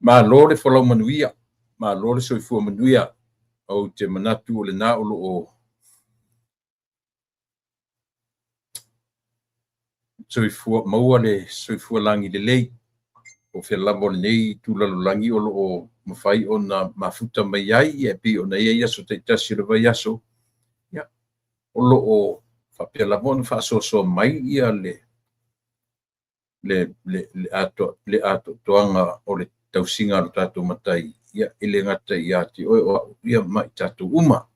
Malo le folau manuia, malo le soifua manuia, o te manatu o le nā o loo soifua maua le soifua langi le lei, o fia lamo le nei tūlalo langi o loo mawhai o na mafuta mai ai, e pi o na ia iaso te tasi le vai aso, ia, o loo whapia lamo na whaasoso mai ia le ato toanga o le tausinga lo tātou matai, ia ele ngata ia te o ia mai tātou uma.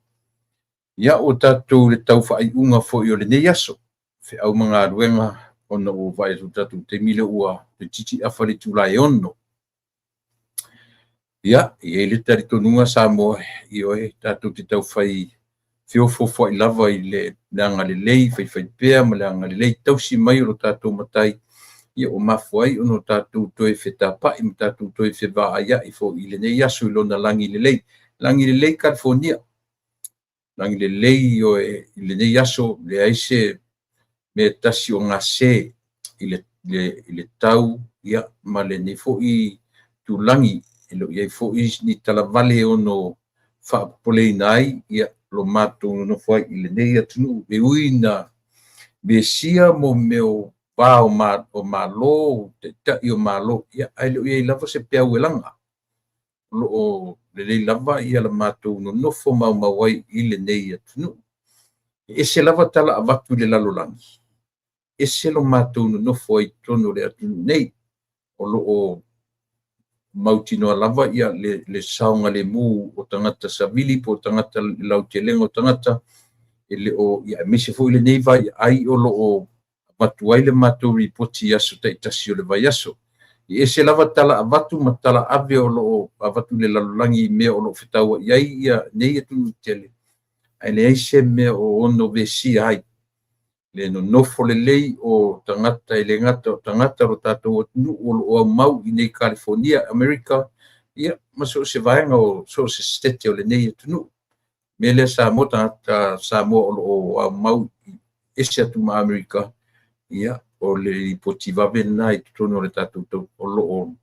Ia o tātou le tau whaai unga fo i o le nei aso, fe au mga ruenga ona o vai o tātou te mile ua te titi awhare tūlai ono. Ia, i le tari tonunga sa moe i o tātou te tau whai fiofo i lava i le leanga le lei, whai pēa ma leanga le lei, tausi mai o tātou matai, ia o mafuai ono tātou toe whetapa, i tātou toe whewaa ia i fo i le nei asu i lona langi le lei California, langi le lei o i le nei aso le aise me tasi o ngā se i le tau ia ma le nei fo i tu langi i lo iai fo i ni talavale ono whaapolei nai ia lo mātou no fwai i le nei atunu e uina me sia mo meo pa o malo te tai o malo ia ai lo iai lava se pea uelanga lo o le lei lava ia la mātou no nofo mawai i le nei atunu e se lava tala avatu le lalolangi e se lo mātou no nofo ai tono le atunu nei o lo o mautinoa lava ia le saunga le mu o tangata savili po tangata lau te lenga o tangata e le o ia me se fo i le nei vai ai o lo o watu ai le mātou ripoti aso te itasi o le vai aso. I ese lava tala avatu ma tala ave o lo avatu le lalolangi mea o lo whetaua iai ia nei atu tele. Ai le eise mea o ono vesi ai. Le no nofo le lei o tangata i le ngata o tangata ro tātou atunu o lo o mau i nei California, Amerika. Ia, ma so se vaenga o so se stete o le nei atunu. Me le sa mo tangata sa mo o lo o mau ese atu ma Amerika. Ia, o le potiva vena i tono le tātou o lo o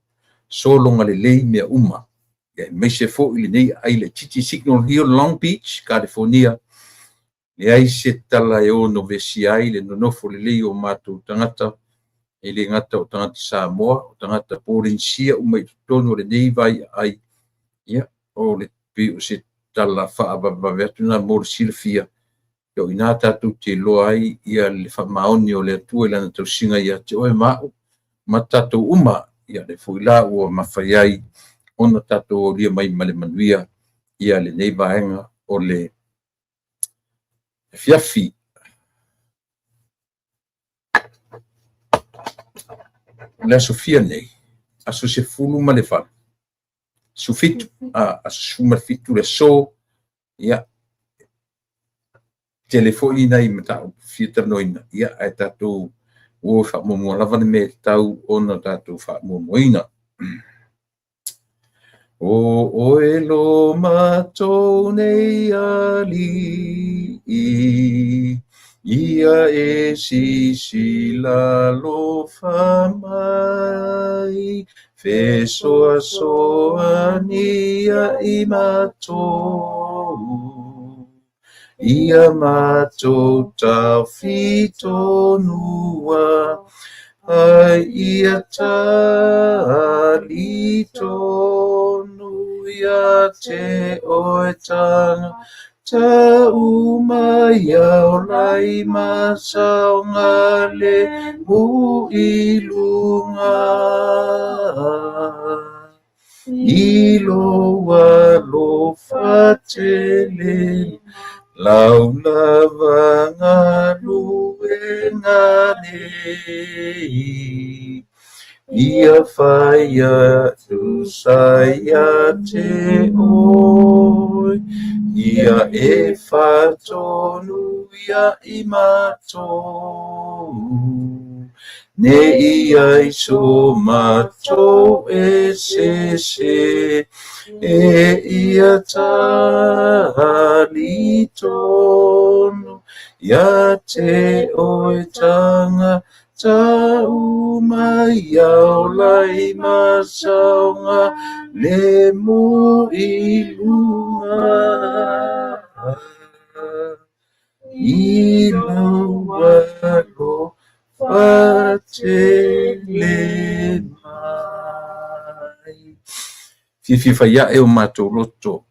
solonga le lei mea uma. Ia, me se fo i le nei ai le Titi Signal Hill, Long Beach, California. Le ai se tala e ono vesi ai le nonofo le lei o mātou tangata, e le ngata o tangata Samoa, o tangata Porensia, uma i tono le nei vai ai. Ia, o le pi o se tala whaavavetuna mo le silfia. Yo ina tātou te loa ai ia le whamaoni o le atua i lana tau singa ia te oe mao, ma tātou uma ia le fuila ua mawhai ai, ona tātou o lia mai male manuia ia le nei vaenga o le fiafi. Le aso fia nei, aso se fulu ma le whanu. Sufitu, aso suma fitu le so, ia, telefoni nei mata fitar noina ia ai tātou o fa mo lava me tau ona tātou fa mo moina o elo matou nei ali ia e si la lo fa mai fe so ania i matou ia mātou tau whito nua, ai ia tali tonu ia te oetanga, ta umai au lai masau ngale mu ilunga. Ilo walo fatele, lau lava ngalu ngane ia faya tu saya te oi ia e fatonu ia imato ne ia iso mato e se e ia tali tonu ia te oe tanga tau mai au lai masaunga le mo i lunga i laua lo fatele mai. Fifa ia e o mātou loto.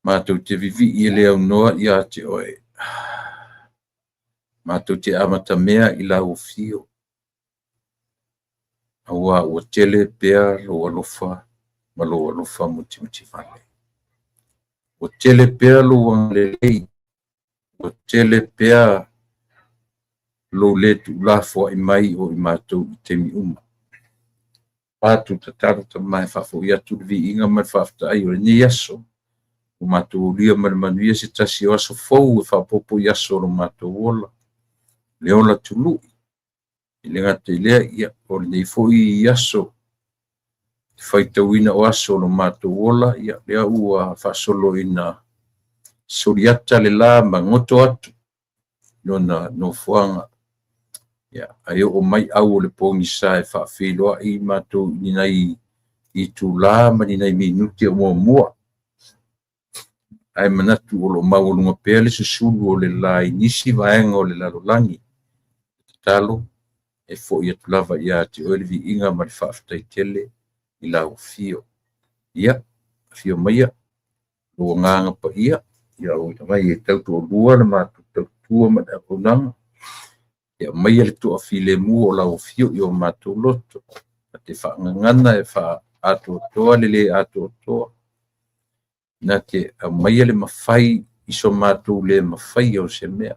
Mātou te vivi i leo noa i a te oe. Mātou te amata mea i la ufio. Aua ua tele pea lo alofa, ma lo alofa muti vale. Ua tele pea lo angelei. Ua tele pea lo le tu lafo i mai o i mātou i te mi uma. Pātou tataro ta mai whafo i atu vi inga mai whafta ai o ni aso. O mātou lia manuia se tasi o aso fau e whapopo i aso o mātou ola. Leola tulu. I le ngata i lea ia o le nei fo i aso. Te whaitauina o aso o mātou ola ia lea ua whasolo ina soriata le la ma ngoto atu. Nona no fuanga. Ia, ai o mai au o le pongi sa e whawhiloa i mātou ni nei i tu la ma ni nei minuti o mua. Ai manatu o lo mau lunga pea le susulu o le lai nisi vaenga o le lalolangi. Talo e fo ia tulava ia te oe vi inga ma le whaaftai tele i lau fio. Ia, fio maia, lo nganga pa ia o ina mai e tautu o lua na mātou tautua ma da konanga. Ia maia le tua file mu o lau fio i o mātou loto. Te whaangangana e wha ato toa le ato toa. Na te maia le mawhai iso mātou le mawhai o se mea.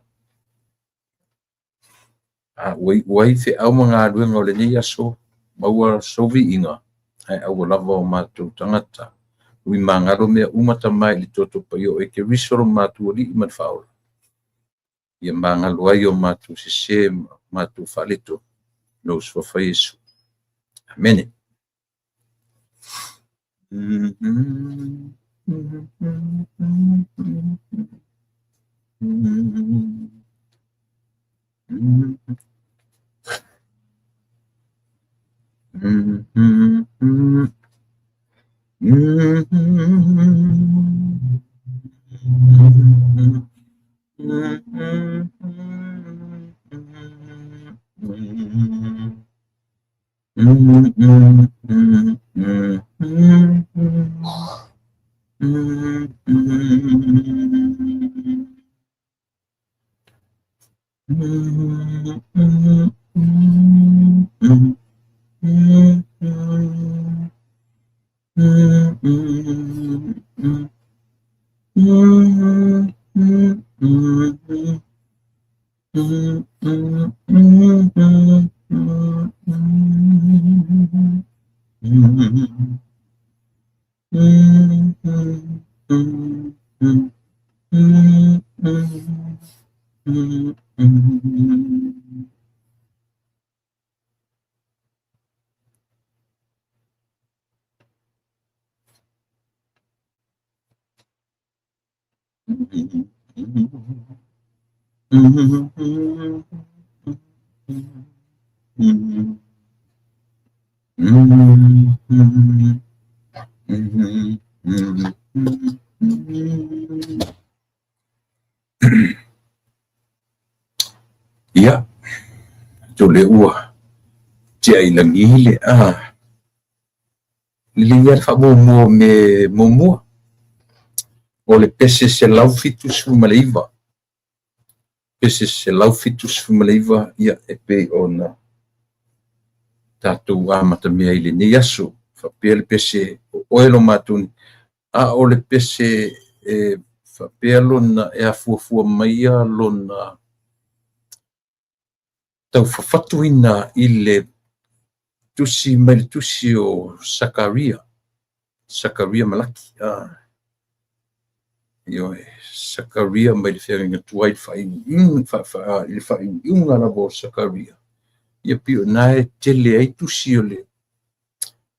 Wai fe au mga aduenga o le nei aso, maua sovi inga, ai au lava o mātou tangata. Ui mangaro mea umata mai li toto pa yo e ke risoro mātou li iman whaola. Ia mangalo ai o mātou se mātou whaleto, nos whawhai Yesu. Amen. Ia, le ua, te ai langi le Lilia fa mo me mo o le pese se lau fitu sumaleiva. Pese se lau fitu sumaleiva ia e pe ona tatu amata mea ile ne yaso fa pe le pese o elo matun o le pese fa pe lona e afuafua maia lona tau fafatuina ile tusi mai tusi o Sakaria malaki yo Sakaria mai le fenga tuai fa inga la bo Sakaria ia pio nae tele ai tusi o le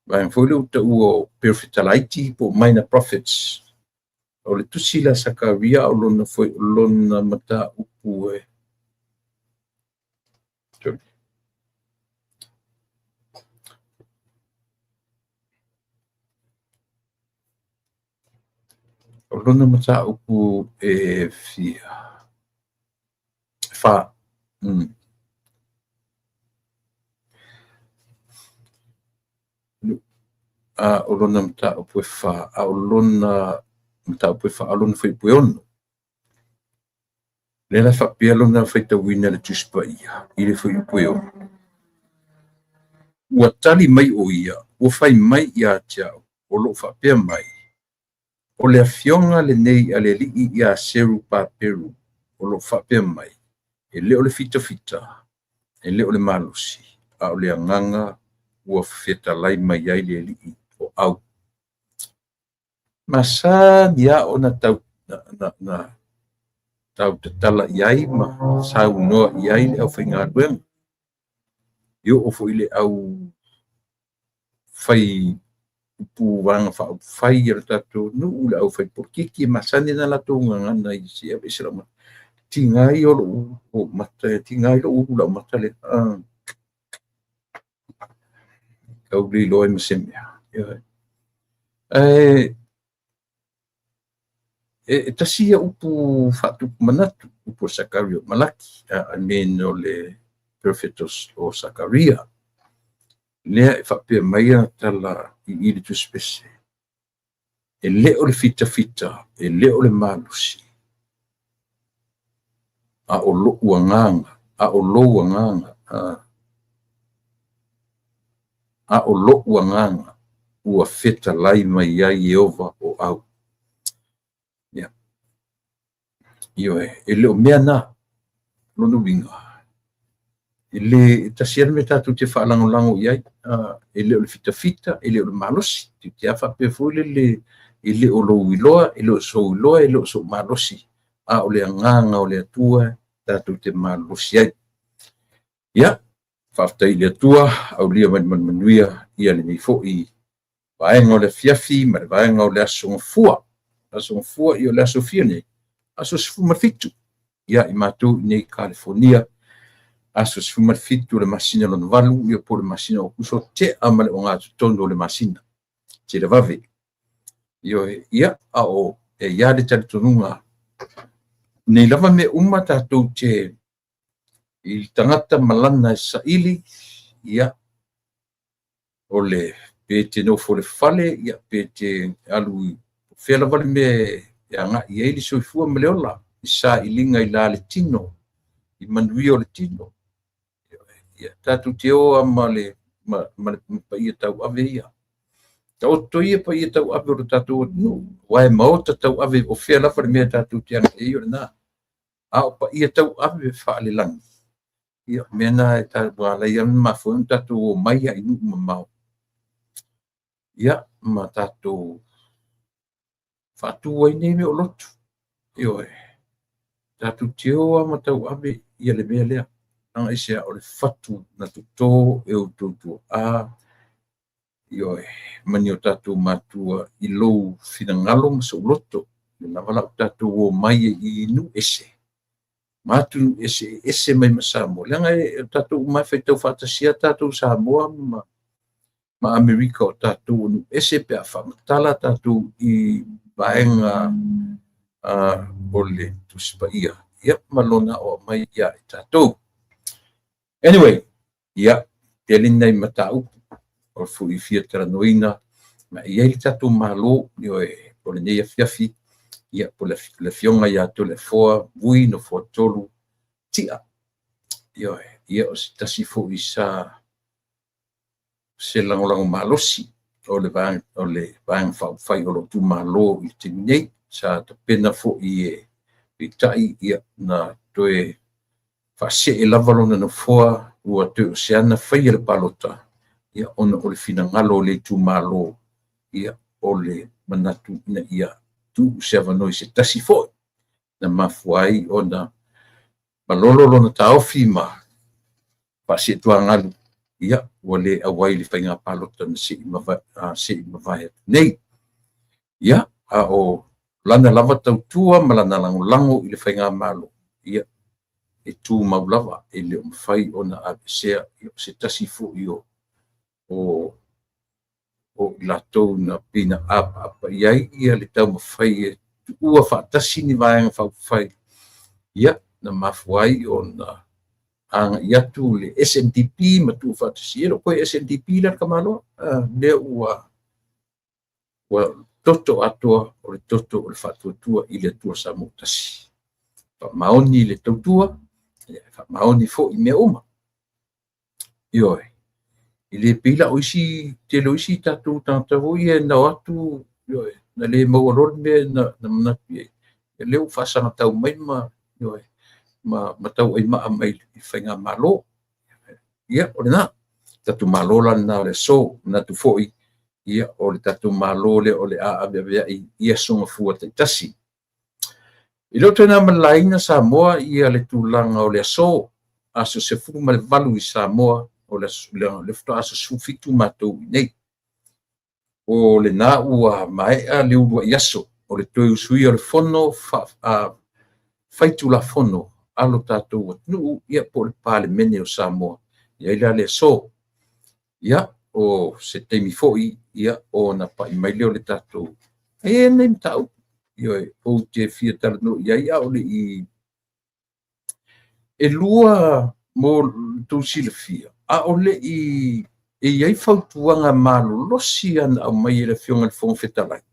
vai foi le uta o perfectalaiti po minor prophets o le tusi la Sakaria o lona foi lona mata upu e. O lona mata upu e fia. Fa. O lona mata upu e fa. A o lona mata upu e fa. A lona foi pueono. Lela whapea lona whaitawina le tuspa ia. I le foi pueono. Ua tali mai o ia. Ua whai mai ia tiao. O lo whapea mai. O le afionga le nei a le lii ia seru pa peru. O lo whapea mai. E leo le fita fita. E leo le malusi. A o le anganga ua feta lai mai ai le lii o au. Masa dia o na tau tau tatala iai ma sau noa iai le au whainga dueng. Yo o fo ile au whai upu wanga whai ia tato nu ula au whai porkiki masani na lato ngana i si a bisrama. Tingai o lo o mata tingai lo ula mata le kau li loe masemia. Tasia upu fatu manatu upu Sakaria malaki ameno le Prophetos o Sakaria. Lea e whapea maia tala i ili tu spese. E leo le fita fita, e leo le malusi. A o lo uanganga, a o lo uanganga. A o lo uanganga, ua feta lai mai ai Yehova o au. Ia. Io e leo mea na, lono winga. Ele tasiana me tatu te whaalango-lango iai, e leo le fita-fita, e leo le malosi, te a whape fwile le, e leo lo iloa, e leo so iloa, e leo so malosi, a o le anganga o le atua, tatu te malosi ai. Ia, whaftai le atua, au lia manuia, ia le nei fo i, vaenga o le fiafi, ma le vaenga o le asonga fua i o le aso fia nei, aso sifu mafitu, ia i matu nei California, aso sfuma fitu le masina lona valu ia po le masina o kuso te ama le o ngā tutondo le masina te le vave io ia a o e ia le tali tonunga nei lava me uma tātou te i tangata malana e saili ia o le pe te nofo le fale ia pe te alu whela vale me e anga i eili soifua me leola i sa i linga i la le tino i manui o le tino tatu te o ma le pa ia tau ave ia. Tau to ia pa ia tau ave o tatu no. Wai mau tau ave o fia lafa le mea tatu te ana e iore na. A o pa ia tau ave whaale lang. Ia mea na e tau wala ia ma fuan tatu o mai a inu ma mau. Ia ma tatu whatu ai nei me o lotu. Io tatu te o ma tau ave ia le mea lea. Ang isia o le fatu na tuto e o tutu a io mani o tatu matua i lou finangalo ma sa uloto na wala o tatu o mai i nu ese matu ese mai masamo langa e tatu mai feitau fatasia tatu Samoa ma Amerika o tatu nu ese pe a whamatala tatu i vaenga o le tuspaia ia malona o mai ia i tatu. Anyway, ia, te lina i matau, o fui fia tera noina, ma ia i tatu malo, io e o le neia fiafi, ia po le fionga ia to le foa, vui no foa tolu, tia. Io e, ia o si tasi fo i sa se langolango malosi, o le vang fai o lo tu malo i te nei, sa ta pena fo i e tai ia na toe Fase e lava lona na foa ua te o seana whai le palota. Ia ona o le finangalo le tu malo. Ia o le manatu ina ia tu se avanoi se tasi foi. Na mafuai ona malolo lona taofi ma fase tua ngalu. Ia ua le awai le whainga palota na se i mawai nei. Ia a o lana lava tautua ma lana lango i le whainga malo. Ia, e tū mau lava e leo mawhai o na abesea i o se tasi fu i o latou na pina apa iai ia le tau mawhai e ua whaatasi ni vaenga whai. Ia, na mafuai o na anga iatu le SNDP ma tu whaatasi. Ero koe SNDP la kamalo, leo ua toto atua o le toto o le whaatuatua i le tua sa mutasi. Maoni le tautua, maoni fo i mea uma. Ioi. I le pila oisi, te loisi tatu tantau i e na atu, ioi, na le mauarol me na manatu i. E leo whasanga tau mai ma, ioi, ma tau ai maa mai i whainga malo. Ia, o le na, tatu malo na le so, na tu foi, ia, o le tatu malo le o le a abia ia sunga fua te tasi. I loto na malaina Samoa ia le tūlanga o le aso, aso se fuku ma le valu i Samoa, o le fto aso sufitu matou i nei. O le na ua maea le urua i aso, o le toi usui o le fono, faitu la fono, alo tātou atnu, ia po le pāle mene o Samoa. Ia ila le aso, ia, o se teimi foi, ia, o na pa i maile o le tātou. E nei mtau. Ioi, o te fia talano, ia ole i e lua mo tu sila fia. A ole i e iai fautuanga malo losi ana au mai le fionga le fonga fetalai.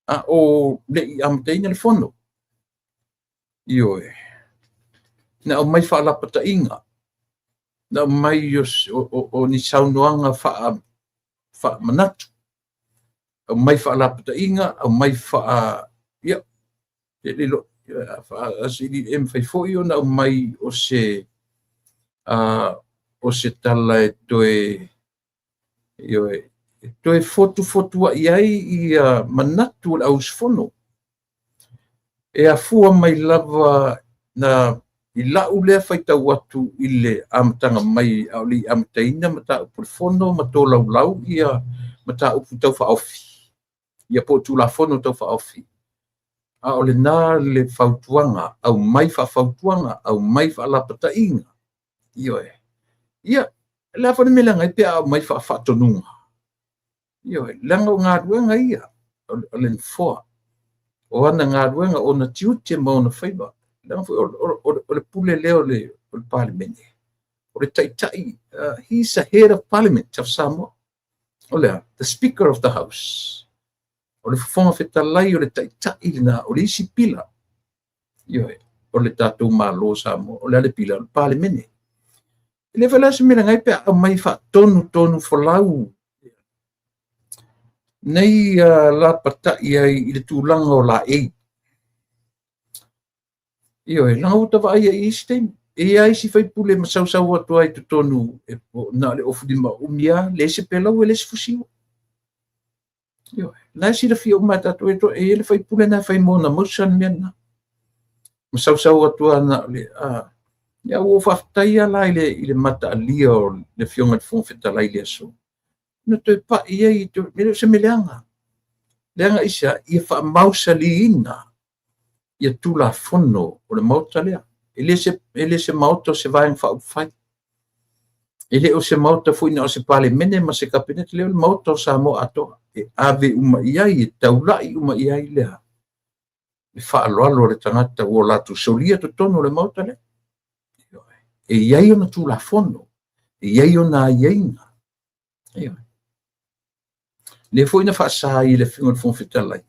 A o le i amteina le fono. Ioi. Na au mai wha lapata inga. Na au mai o ni saunoanga wha manatu. Au mai wha lapata inga, au mai wha ia, te lilo, wha asiri M54 na au mai o se tala e toe, toe fotu iai i manatu le au sfono. E a fua mai lava na i lau lea whaitau atu i le amatanga mai au li amataina mata upu le fono, mato lau ia mata upu tau wha ofi. Ia po tu la fono tau whaofi. A ole nā le whautuanga, au mai whautuanga, au mai whalapata inga. Ioe. Ia, la whane me langa i pia au mai whatonunga. Ioe, langa o ngā ruenga ia, ole nfoa. O ana ngā ruenga o na tiute ma o na whaiba. Langa ole pule leo le parliament. Ole taitai, he's a head of parliament of Samoa. Ole, the speaker of the house. O le fonga fetalai o le taitai lina o le isi pila. Ioe, o le tātou malo Samoa, o le ale pila o le parliament. Le whala se mera ngai pia au mai wha tonu folau. Nei la patai ai i le tūlanga o la ei. Ioe, langa uta wa ai ai isi teimi. E ai si whai pule ma sau atu ai tu tonu e po na le ofu di ma umia, le se pelau e le se fusiwa. Ioe, lai si la fia umata atu e to e le whai pule na whai mona mausan mena. Ma sau atu ana le ia o whaftai ala i le mata alia o le fionga le fonga fetalai le aso. Na toi pa ia i to, mele se me leanga. Leanga isa, ia wha mausa li ina. Ia tula fono o le mauta lea. Ele se mauta o se vaeng wha upwhai. Ele o se mauta fuina o se pale mene ma se kapinet leo le mauta o Samoa atoa. E ave uma iai, e taulai uma iai lea. E wha aloalo le tangata o latu solia to tono le mauta lea. E iai ona tula fono. E iai ona iaina. Le fuina wha sa i le fingon fong fitalai.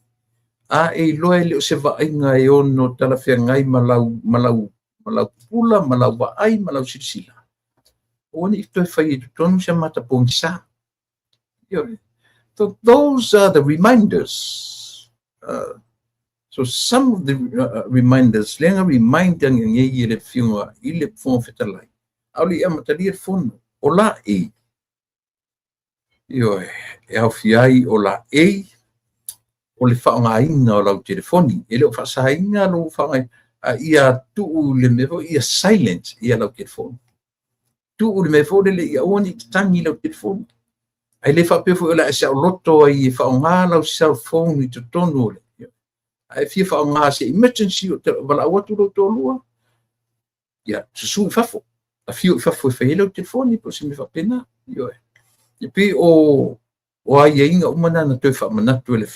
A e loe leo se vaenga e ono tala fia ngai malau pula, malau waai, malau sirsila. O ni ito e whai e tonu se mata pongisa. So those are the reminders. So some of the reminders, lenga reminder nge i le finga i le fong fitalai. Auli amatali e fono, o la e. Ioe, e au fiai o la e, o le whaongaina o lau telefoni. E leo whaasainga lo whaongai, ia tuu le mevo, ia silent, ia lau telefoni. Tuu le mevo le ia oani tangi lau telefoni. Ai le whapefo o la e sao loto ai e whaonga lau cell phone i to tonu le. ai fia fa nga se emergency o te wala watu lo tolua ia susu fafo a fio fafo fa ele o telefoni po se me fa pena io e pe o ai inga umana na te fa manatu le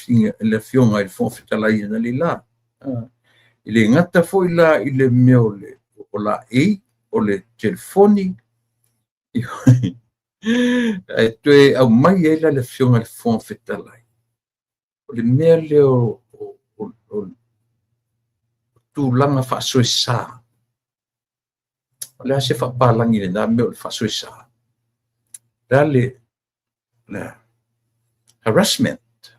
fionga il fon fitalai na lila ile ngata fo ila ile meole o la o le telefoni e te au mai ela le fionga le fon fitalai o le mea leo tulaga fa'asoesā o le a se fa'apalagi lenā mea o le fa'asoesā la le harassment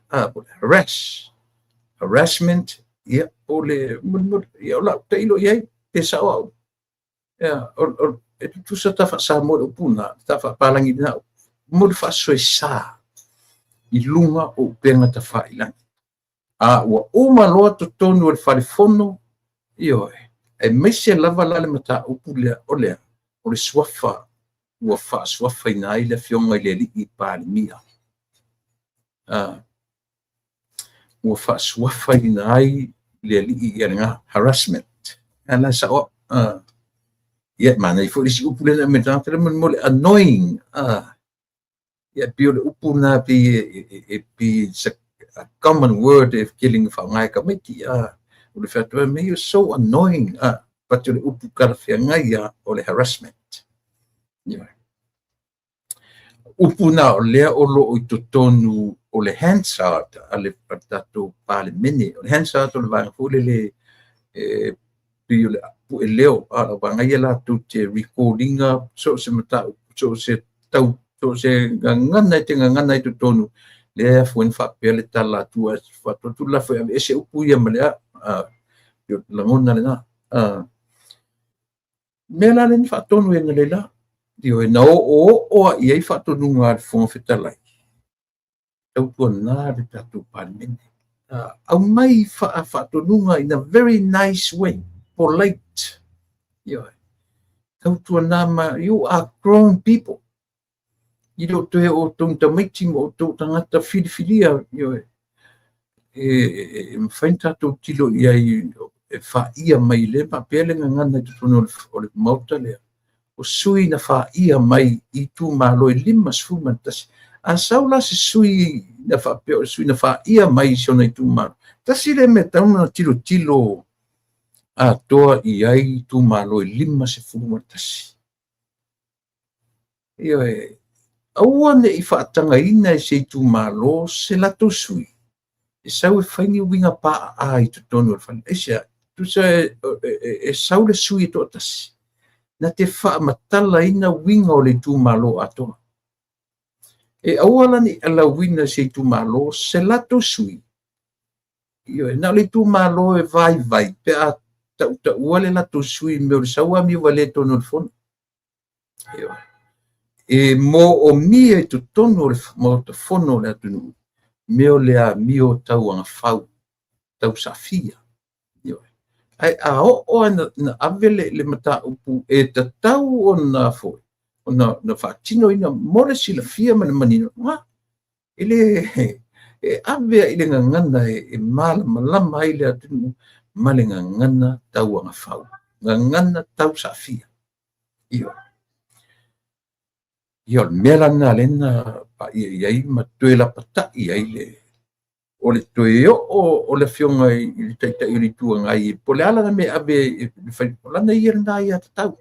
harassment ia o le ia o la'u taʻilo i ai pe sa'oa'u ia e tutusa tafa'asā mo le upuna tafa'apalagi lenā mo le fa'asoesā i luga o upega tafa'ailagi ua uma loa totonu o le falefono ioe e maise lava la le mataupu lea o lea o le suafa ua fa'asuafa ina ai le afioga i le ali'i palemia ua fa'asuafa ina ai le ali'i i alega harassment ala sa'o ia manai fo'i le si'upu lena me tatele mo le annoying ia pio le upu na pi a common word of killing whangai ka miti o le whatua me you're so annoying but le upu kalawhiangai o le harassment upu na o lea o lo i totonu o le Hansard a le tatou palemene o le Hansard o le vangafule le pio le apu e leo a wangai la tu te recordinga so se mata so se tau so se ngana te ngana i totonu le fuen fa pele tala tua fa tu la fa ese upu ia malea yo la ngona le na mela le fa tonu en le la dio na o ia fa tonu ngar fon fetalai tau tu na le tatu parmen au mai fa tonu in a very nice way polite yo tau tu na ma you are grown people i lo te o tong tamaiti mo to tangata filifilia yo mfainta to tilo ia fa ia mai le papele ngana te tono o le mauta le o sui na fa ia mai i tu malo e lima sfuma tas a saula se sui na fa pe sui na fa ia mai so na tu malo tasi le meta una tilo a toa i ai tu malo e lima se fuma tas yo aua ne i whaatangaina e se tu malo se lato sui. E sau e whaini winga pa a i tu tonu al whani. E sea, tu sa e sau le sui to atasi. Na te wha matala ina winga o le tu malo atoa. E aua lani ala winga se tu malo se lato sui. Io e na le tu malo e vai. Pe a ta ua le lato sui me o le saua mi wale tonu al whani. Io e mo o mia i tu tono mo te fono le atunu me o le a mio tau anga fau tau safia ai a o na avele le mata upu e te tau o na foi o na fatino ina mo le sila fia mana manino ele e ave ile ngana e malama ai le atunu male ngana tau anga fau ngana tau safia io mela na lena pa ia ma tuela pata ia ile o le toeo o le fionga i taita i tu ngai po le ala me ave fai la na ia na ia tau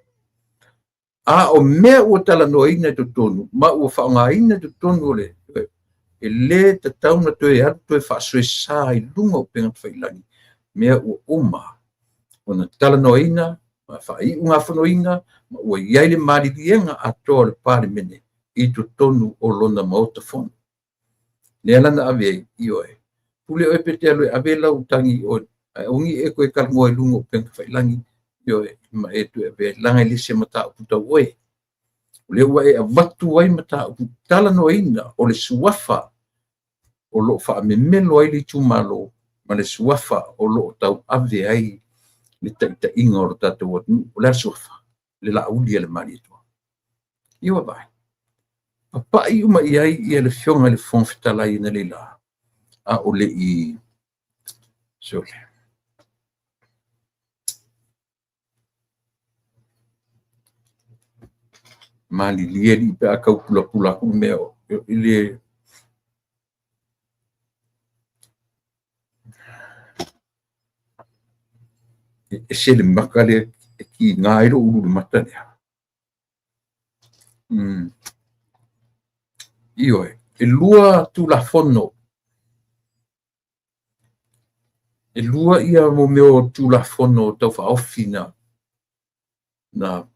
o me o tala no ina to tonu ma o fa ngai ina to tonu le ele te tau na toe ar toe fa so sa i lunga o penga fai lani me o uma ona tala no ina fa i unga fanoinga o ia le mali dienga a to le palemene i tu tonu o lona mautafon le ala na ave io pule o pete alo ave la utangi o ungi e koe kalmo e lungo penka fai langi io ma e tu ave langa li se mata puta oe le ua e avatu ai mata tala no ina o le suafa o lo fa me melo ai li tumalo ma le suafa o lo tau ave ai le taita inga o tatu o le suafa le la uli le mari to io vai pa i uma i le fionga le fon fitala ina le la a o le i Sole. Mali lieli pe akau pula ku meo ile sele makale ki ngairo ulu mata ne. Io e lua tu la fono. E lua ia mo meo tu la fono tau fa ofina na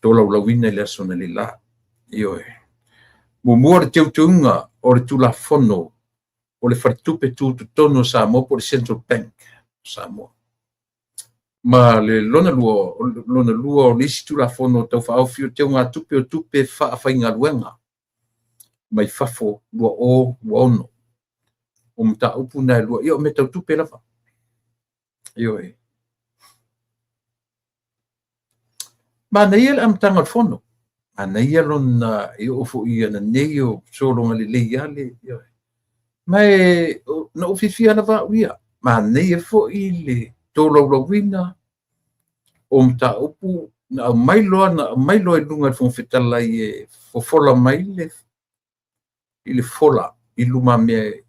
tola ulawina le asona le la. Io mo mua le teutunga o le tu la fono o le fartupe tu tono sa mo po le Central Bank sa mo. Ma le lona lua o lisi tu la fono tau fa ofio teu ngā tupe o tupe fa afai ngā luenga. Mai fafo lua o ono. O mta upu na lua ia o me tau tupe lafa. Io ma na ia am tanga fono. Ana ia lona o fo ia na nei o solonga le ale. Mai na ofifia na va uia. Ma nei fo i le tolo lawina o mta upu na mailo e lunga fo fetala i fo fola maile i le fola i luma me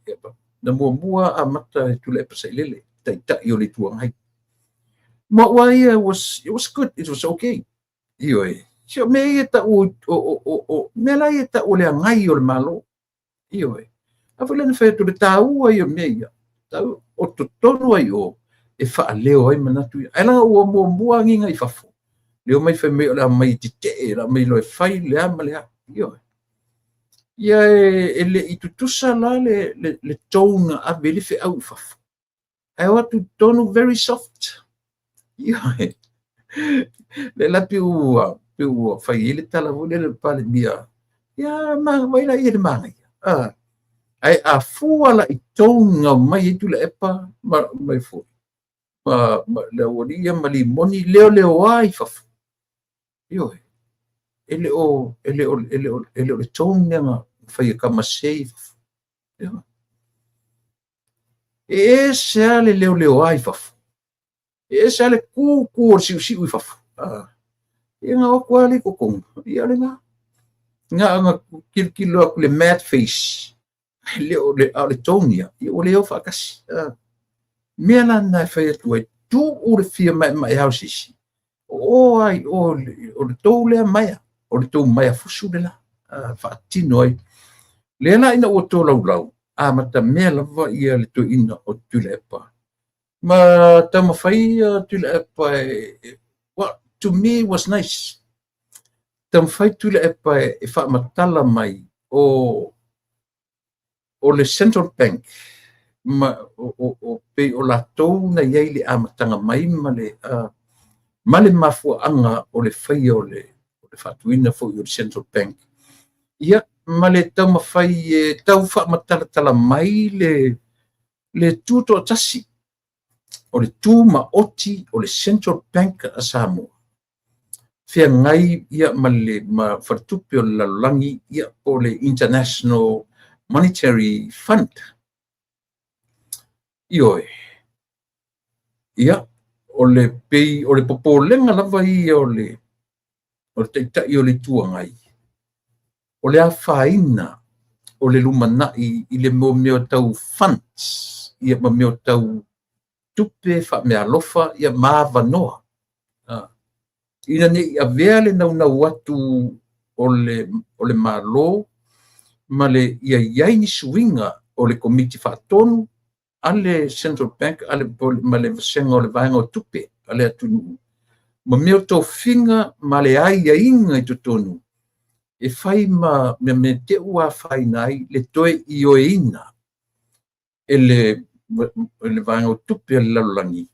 na mua a mata tu le pasa lele ta i o le tuangai. Ma wai it was good, it was okay. Io sio me ia ta o me la ia ta o le ngai o le malo. Io a fole na fetu le tau ai o me ia tau o totonu ai o e fa leo ai manatu ai la o mua nginga i fafo leo mai fe me la mai te la mai lo e fai le ama le io ia ele i tutusa la le tone a vele fe au fafo ai o tu tonu very soft io le la più fai ele tala vole le pale bia ia ma vai la ia ma ai a fua la i tonga mai tu le epa mai fu ma le oria ma limoni leo ai fafu io ele o le tonga ma fai kama sei e se ale leo ai fafu e se ale ku o si fafu e nga o kwali ko kong ia le nga kilo le mad face le tonia o le o fakasi mela na fai tu o le fia mai hausi o ai o le tole mai o le tole mai fusu de la fatino ai le la ina o to lau a mata mela va ia le to ina o tulepa ma tama fai tulepa what to me was nice tam fai tulepa e fa matala mai o le Central Bank ma o pe o la tou na yai le amatanga mai male mafua anga o le fai o le fatuina fo o Central Bank ia male tau mafai tau fa matala mai le tuto tasi o le tu ma oti o le Central Bank a Samoa fia ngai ia male ma fartupi o la langi ia o le International Monetary Fund ia o le pei o le popolenga lava ia o le taitai o le tuangai o le afaina o le lumanai i le meo tau funds ia ma meo tau tupe fa me alofa ia mavanoa ina nei a vea le nau atu o le malo ma le iai ni suinga o le komiti whaatonu ale Central Bank ale ma le vasenga o le vaenga o tupe ale atunu ma meo tau finga ma le ai inga i tutonu e fai me te ua fai nai le toe i oeina le vaenga o tupe ale lalulangi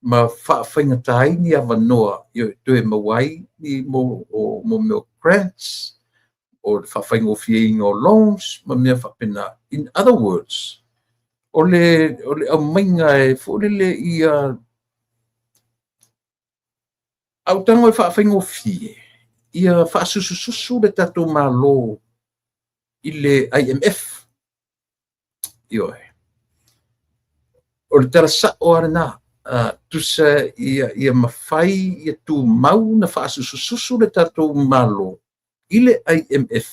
ma whainga taini a vanoa i toe mawai ni mo meo grants o whainga o fieinga o loans ma mea whapena in other words o le au mainga e fōrele i au tango e whainga o fie ia whaasususu le tatou malo i le IMF o le talasa'o arana tusa ia mafai ia tumau na fa'asusususu le tatou malo i le IMF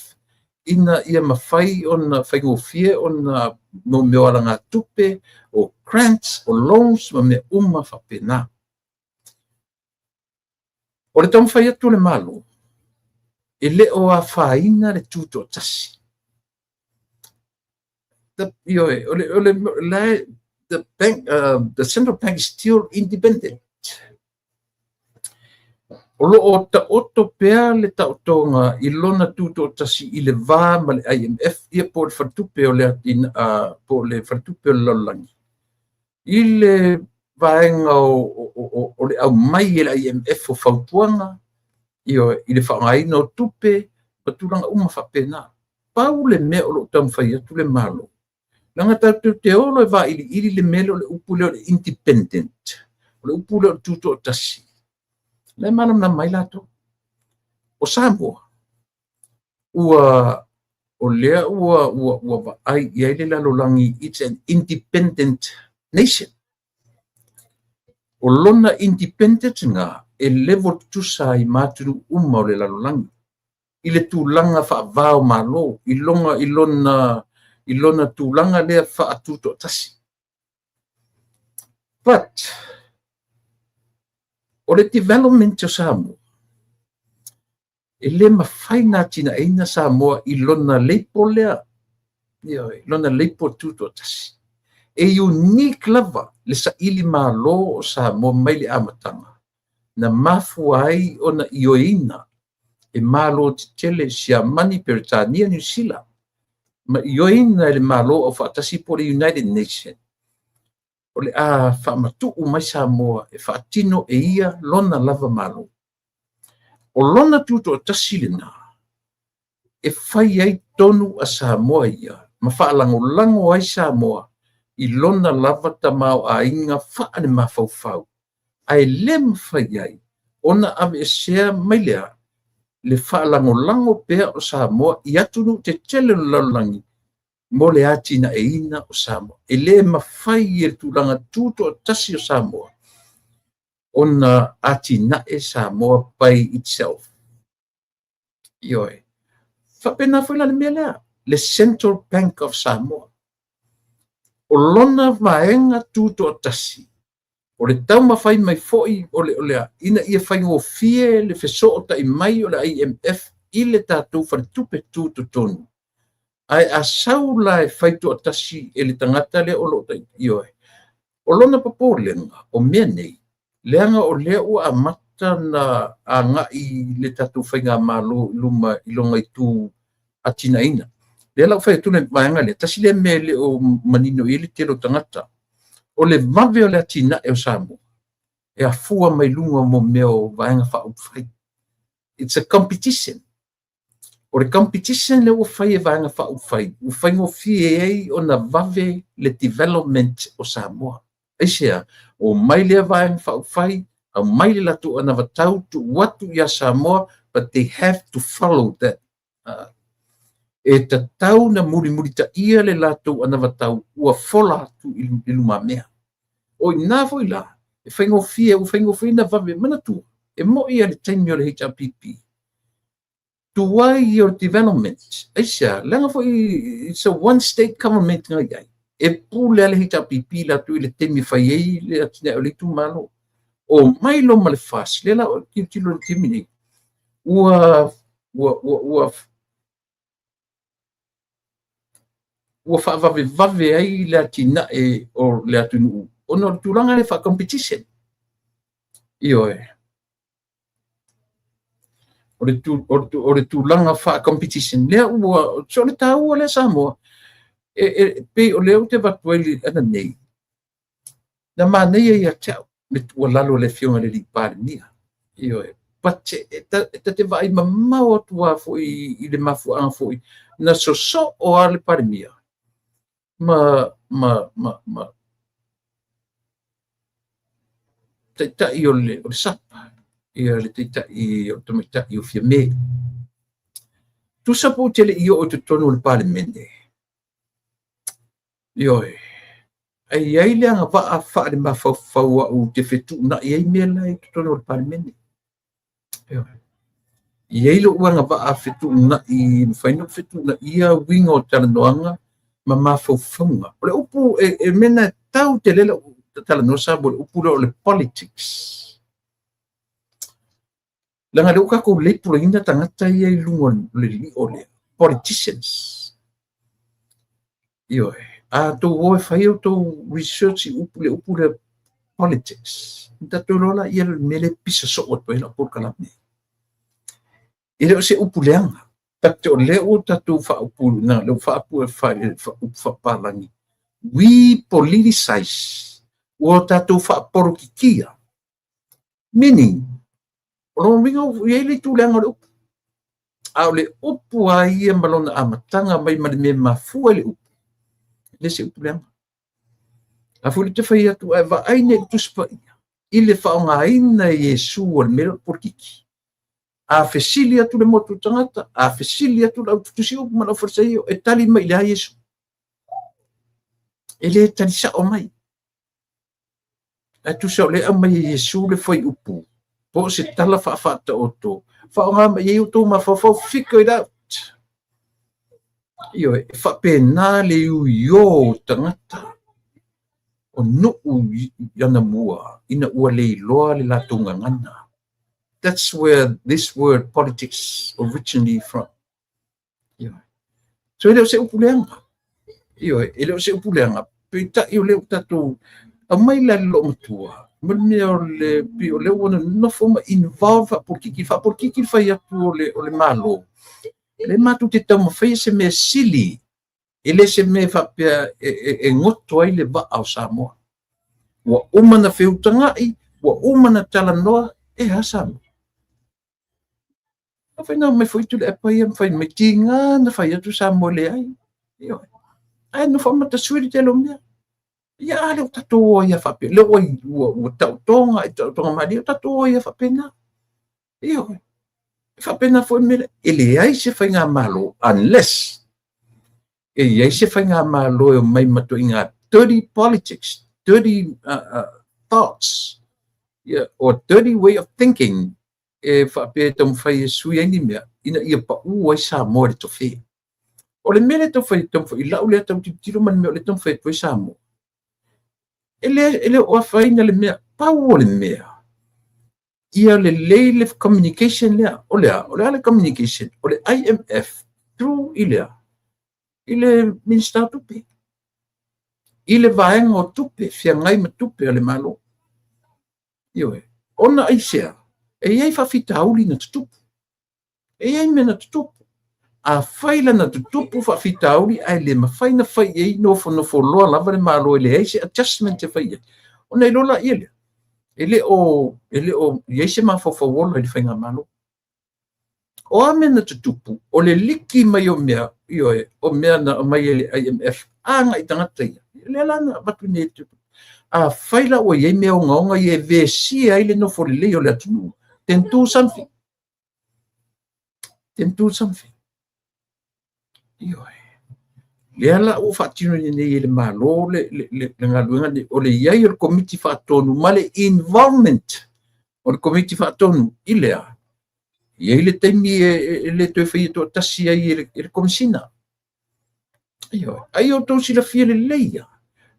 ina ia mafai ona faigofie ona momeo alaga tupe o grants o loans ma mea uma fa'apena o le taumafai atu le malo e le o afāina le tuto'atasi the central bank is still independent. O lo'o ta'oto pea le ta'otoga i lona tuto'atasi i le vā ma le IMF ia po le fatupe o le po le fatupe o le lalolagi i le vaega o le aumai e le IMF o fautuaga i le fa'againa o tupe ma tulaga uma fa'apena pau le mea o lo'o taumafai atu le malo langa tatu te olo e va ili le mele o le upu le independent o le upu le tuto'atasi le malam na mai lato o Samoa ua o lea ua va'ai ia le lalolagi it's an independent nation o lona independent nga e level tusa i matunu uma o le lalolagi i le tulaga fa'avao malo i lona tulaga lea fa'atuto'atasi but o le development o Samoa e le mafai na tina'aina Samoa i lona leipo lea lona leipo tuto'atasi e unique lava le sa'ili mālō o Samoa mai le amataga na mafua ai ona ioina e mālō tetele siamani Peretania New Zealand ma ioina le mālō o fa'atasi po le United Nations o le fa'amatu'u mai Samoa e fa'atino e ia lona lava mālō o lona tuto'atasi lena e fai ai tonu a Samoa ia ma fa'alagolago ai Samoa i lona lava tamao aiga fa'ale mafaufau ae le mafai ai ona ave'esea mai lea le fa'alagolago pea o Samoa i atunu tetele o lalolagi mo le atina'eina o Samoa e lē mafai i le tulaga tuto'atasi o Samoa ona atina'e Samoa by itself ioe fa'apena foi la le mea lea le Central Bank of Samoa o lona vaega tuto'atasi o le taumafai mai fo'i o le ina ia faigofie le feso'o ta'imai o le IMF i le tatou falitupe tutotonu ae asau la e faito'atasi e le tagata lea o lo'o ioe o lona papolenga o mea nei leanga o lea ua amata na aga'i le tatou faiga mālō i longa i tu atina'ina lea lau fai atu le vaega lea tasi lea mea le o manino i le telo tagata o le vave o le atina'e o Samoa e afua mai luga mo mea o vaega fa'aupufai it's a competition o le competition le ua fai e vaega fa'aupufai ua faigofie ai ona vave le development o Samoa aisea o mai lea vaega fa'aupufai au mai le latu ana vatau tu'uatu ia Samoa but they have to follow that e tatau na mulimuli ta'ia le latou ana vatau ua fola atu i lumamea o inā foi la e faigofie ua faigofina vave manatua e mo'i a le taimi o le HRPP tuai i o development aisea lega foi it's a one state government gai ai e pule a le HRPP latu i le taimi fai ai le atina'e o le itumālo o mai lo ma le fas le la o tilo le timi nei ua fa'avavevave ai le atina'e o le atunu'u ona o le tulaga le fa'acompetition ioe o le tulaga fa'acompetition lea ua so le tāua le Samoa e pei o lea o te vatu ai ana nei na manei ai ate'u le ua lalo le fioga le lipalemia ioe pate te va'ai mamau atua fo'i i le mafua'aga fo'i na soso'o a le palemia ma taʻitaʻi o le sapa ia le taʻitaʻi o tamaitaʻi o fiamē tusa po tele i o totonu o le palemene ioe ai ai le anga fa le mafau u te fetu na ai me la i tono le parlemeni ai lo anga va fetu na i faino fetu na ia wingo tala noanga ma mafau funga le upu e mena tau te lele tala no sa bol upu le politics langa le uka ko le pulo inda tangata ia i lungo le li ole politicians a to o fai to research upu le politics ta to lola ia mele pisa so o pe la por kala me ile se upu leanga ta to le o ta tu fa upu na le fa pu fa palangi we politicize o ta tu fa por kikia meaning o mingo ele tu leanga le a le upu ai e malona amatanga mai me mafua le upu le se upu leanga a fu te fai atu e va aine tu spa ile fa nga ina Yesu o mero por kiki a fesilia tu le motu tangata a fesilia tu la tu si o mana forsa io e tali mai la Yesu ele tali sa o mai a tu so le a mai Yesu le foi upu po se tala fa ta oto fa nga mai io tu ma fa figure it out io fa penale io tangata o no yana mua ina ua le loa le la tunga ngana. That's where this word politics originally from. So ele se upuleanga. Ele se upuleanga. Pita io le tatu a mai la lo matua. Me le pi o le ona no forma involve por kiki fa ia tu o le malo. Le matu te tamo fa se me sili. Ele se me fa e ngoto ai le va au Samoa. Wa umana feutangai, wa umana talanoa e hasamo. Fai na mai foi tu le pai am fai mai tinga na fai atu Samoa le ai. Ai no forma ta suiri te lo mea. Ia le tato ia fa pe. Le oi o tonga e tonga mali tato ia fa pena. Ia. Fa pena foi me ele ai se fai nga malo unless ai se fai nga malo e mai mato inga dirty politics. Dirty thoughts, or dirty way of thinking, fa pe tom fai sui ni me ina ia pa u ai sa mo to fe o le mele to fai tom fai la u le tom tiro man me le tom fai po sa mo ele o fai na le me pa o le me ia le le communication le o le communication o le IMF through ile minister to pe ile vaenga o tupe fia ngai ma tupe ale malo ona ai sea e ai fa fita auli na tupu e ai me na tupu a faila na tupu fa fita auli ai le ma faina fai ei no fo loa lava le malo ele ai se adjustment te fai ona ilola ele o ye se ma fo wolo le fainga malo o ame na tupu o le liki mai o mea o mea na mai ele IMF anga i tangata ia le lana batu ne a faila o ye me onga ye vesi ai le no for le o le tu tentu something le ala o fatino ne le malo le ngaluenga o le ia o committee fa tonu male involvement o committee fa tonu ilea ye le temi le to fai to tasi ai le komsina ai o to sila fia le leia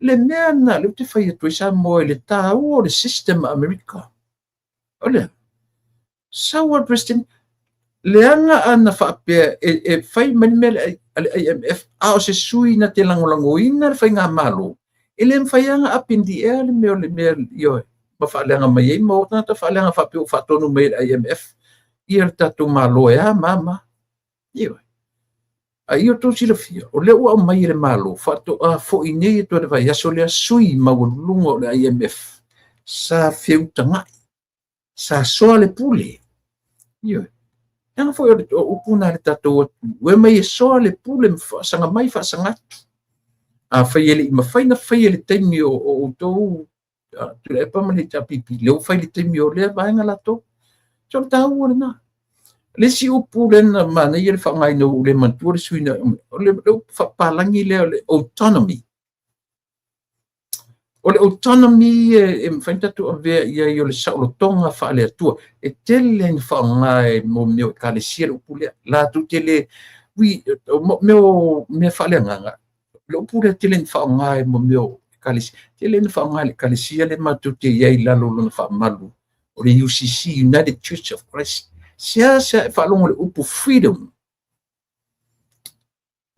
le mea na le te fai to sa mo le ta o le system America ole sawa president le anga ana fa pe e fai manmel al IMF a o se sui na te langolangoina le fai nga malo ele fai anga up in the air le yo ma fa le anga mai mo na ta fa le anga fa pe fa tonu mai IMF ia tatu malo ya mama yo ai o to sila fia o le ua mai le malo fa to a fo ine to le vai aso le sui ma lungo le IMF sa feu tanga sa so le pule yo yang fo o puna le tato we mai so le pule sanga mai fa sanga a fa ele ma fa ina fa ele temi o to tu le pa mani pipi le fa ele temi o le va nga la to so ta o na le si o pulen mana ele fa ngai no le mantur suina le fa palangi le autonomy O le autonomy e mwhainta tu a vea ia i o le saulotonga whaale atua, e tele ni whaonga e mo meo ka le sia le upulea, la tu tele, meo whaale nganga, le upulea tele ni whaonga e mo meo ka le sia, tele ni whaonga le ka le sia le matu te iai lalo lona whaamalu, o le UCC, United Church of Christ, sia e whaalongo le upu freedom,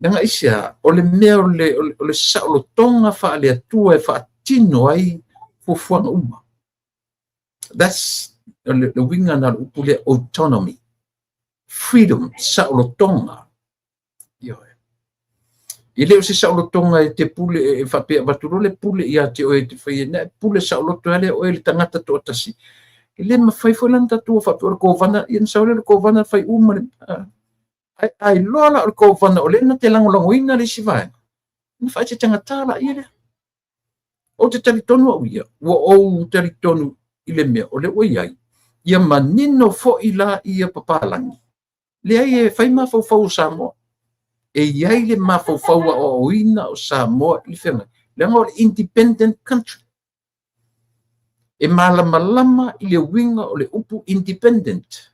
nanga isia, o le mea o le saulotonga whaale atua e tino ai fuafuanga uma. That's the winga na upule autonomy, freedom, saulotonga. I leo se saulotonga e te pule e whapea waturo le pule ia te oe te whaia, pule sauloto ale oe le tangata to atasi. I le mawhai whalanta tua whapea o kovana, i an saure le kovana whai uma le, ai loala o kovana o le na te langolangoina le sivae. Ni whai te tangatala i le. O te taritonu au ia, o taritonu i le mea, o le oiai, ia manino fo i la ia papalangi. Le ai e whai mawhauwhau Samoa, e iai le mawhauwhau o oina o Samoa i whenga. Le anga o le independent country. E malama i le winga o le upu independent.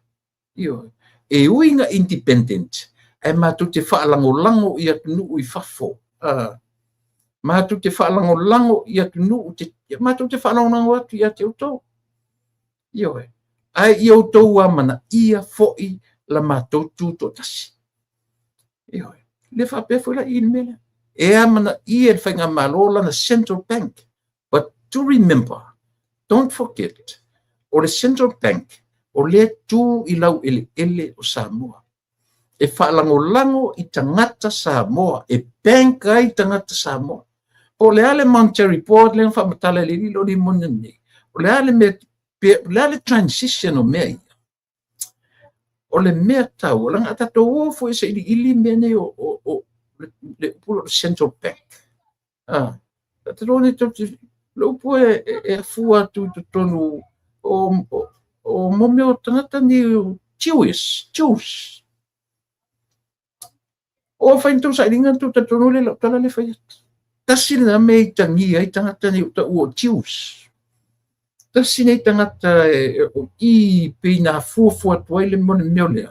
Io. E winga independent, e matu te whaalango i atunu i whafo. Mātou te whaalango i atu nuu, mātou te whaalango atu i atu tau. Ioe. Ai i au tau amana ia fo'i la mātou tūto tasi. Ioe. Le whapewhila i mele. E amana ia e whainga malola na Central Bank. But to remember, don't forget, o le Central Bank, o le tū i lau ele o Samoa. E whaalango i tangata Samoa, e bank ai tangata Samoa. O le ale monetary report le fa matala le lo di monene o le ale transition o mea o le mea tau la ata to fo se ili mene o le Central Bank ata lo ne to lo po e fua tu tonu o momeo tangata ni Jewish o fa into sa linga tu tonu le tala le fa tasi na mei tangi ai tangata ni o Jews. Tasi nei tangata i pina fuafua tuai le mone meo lea.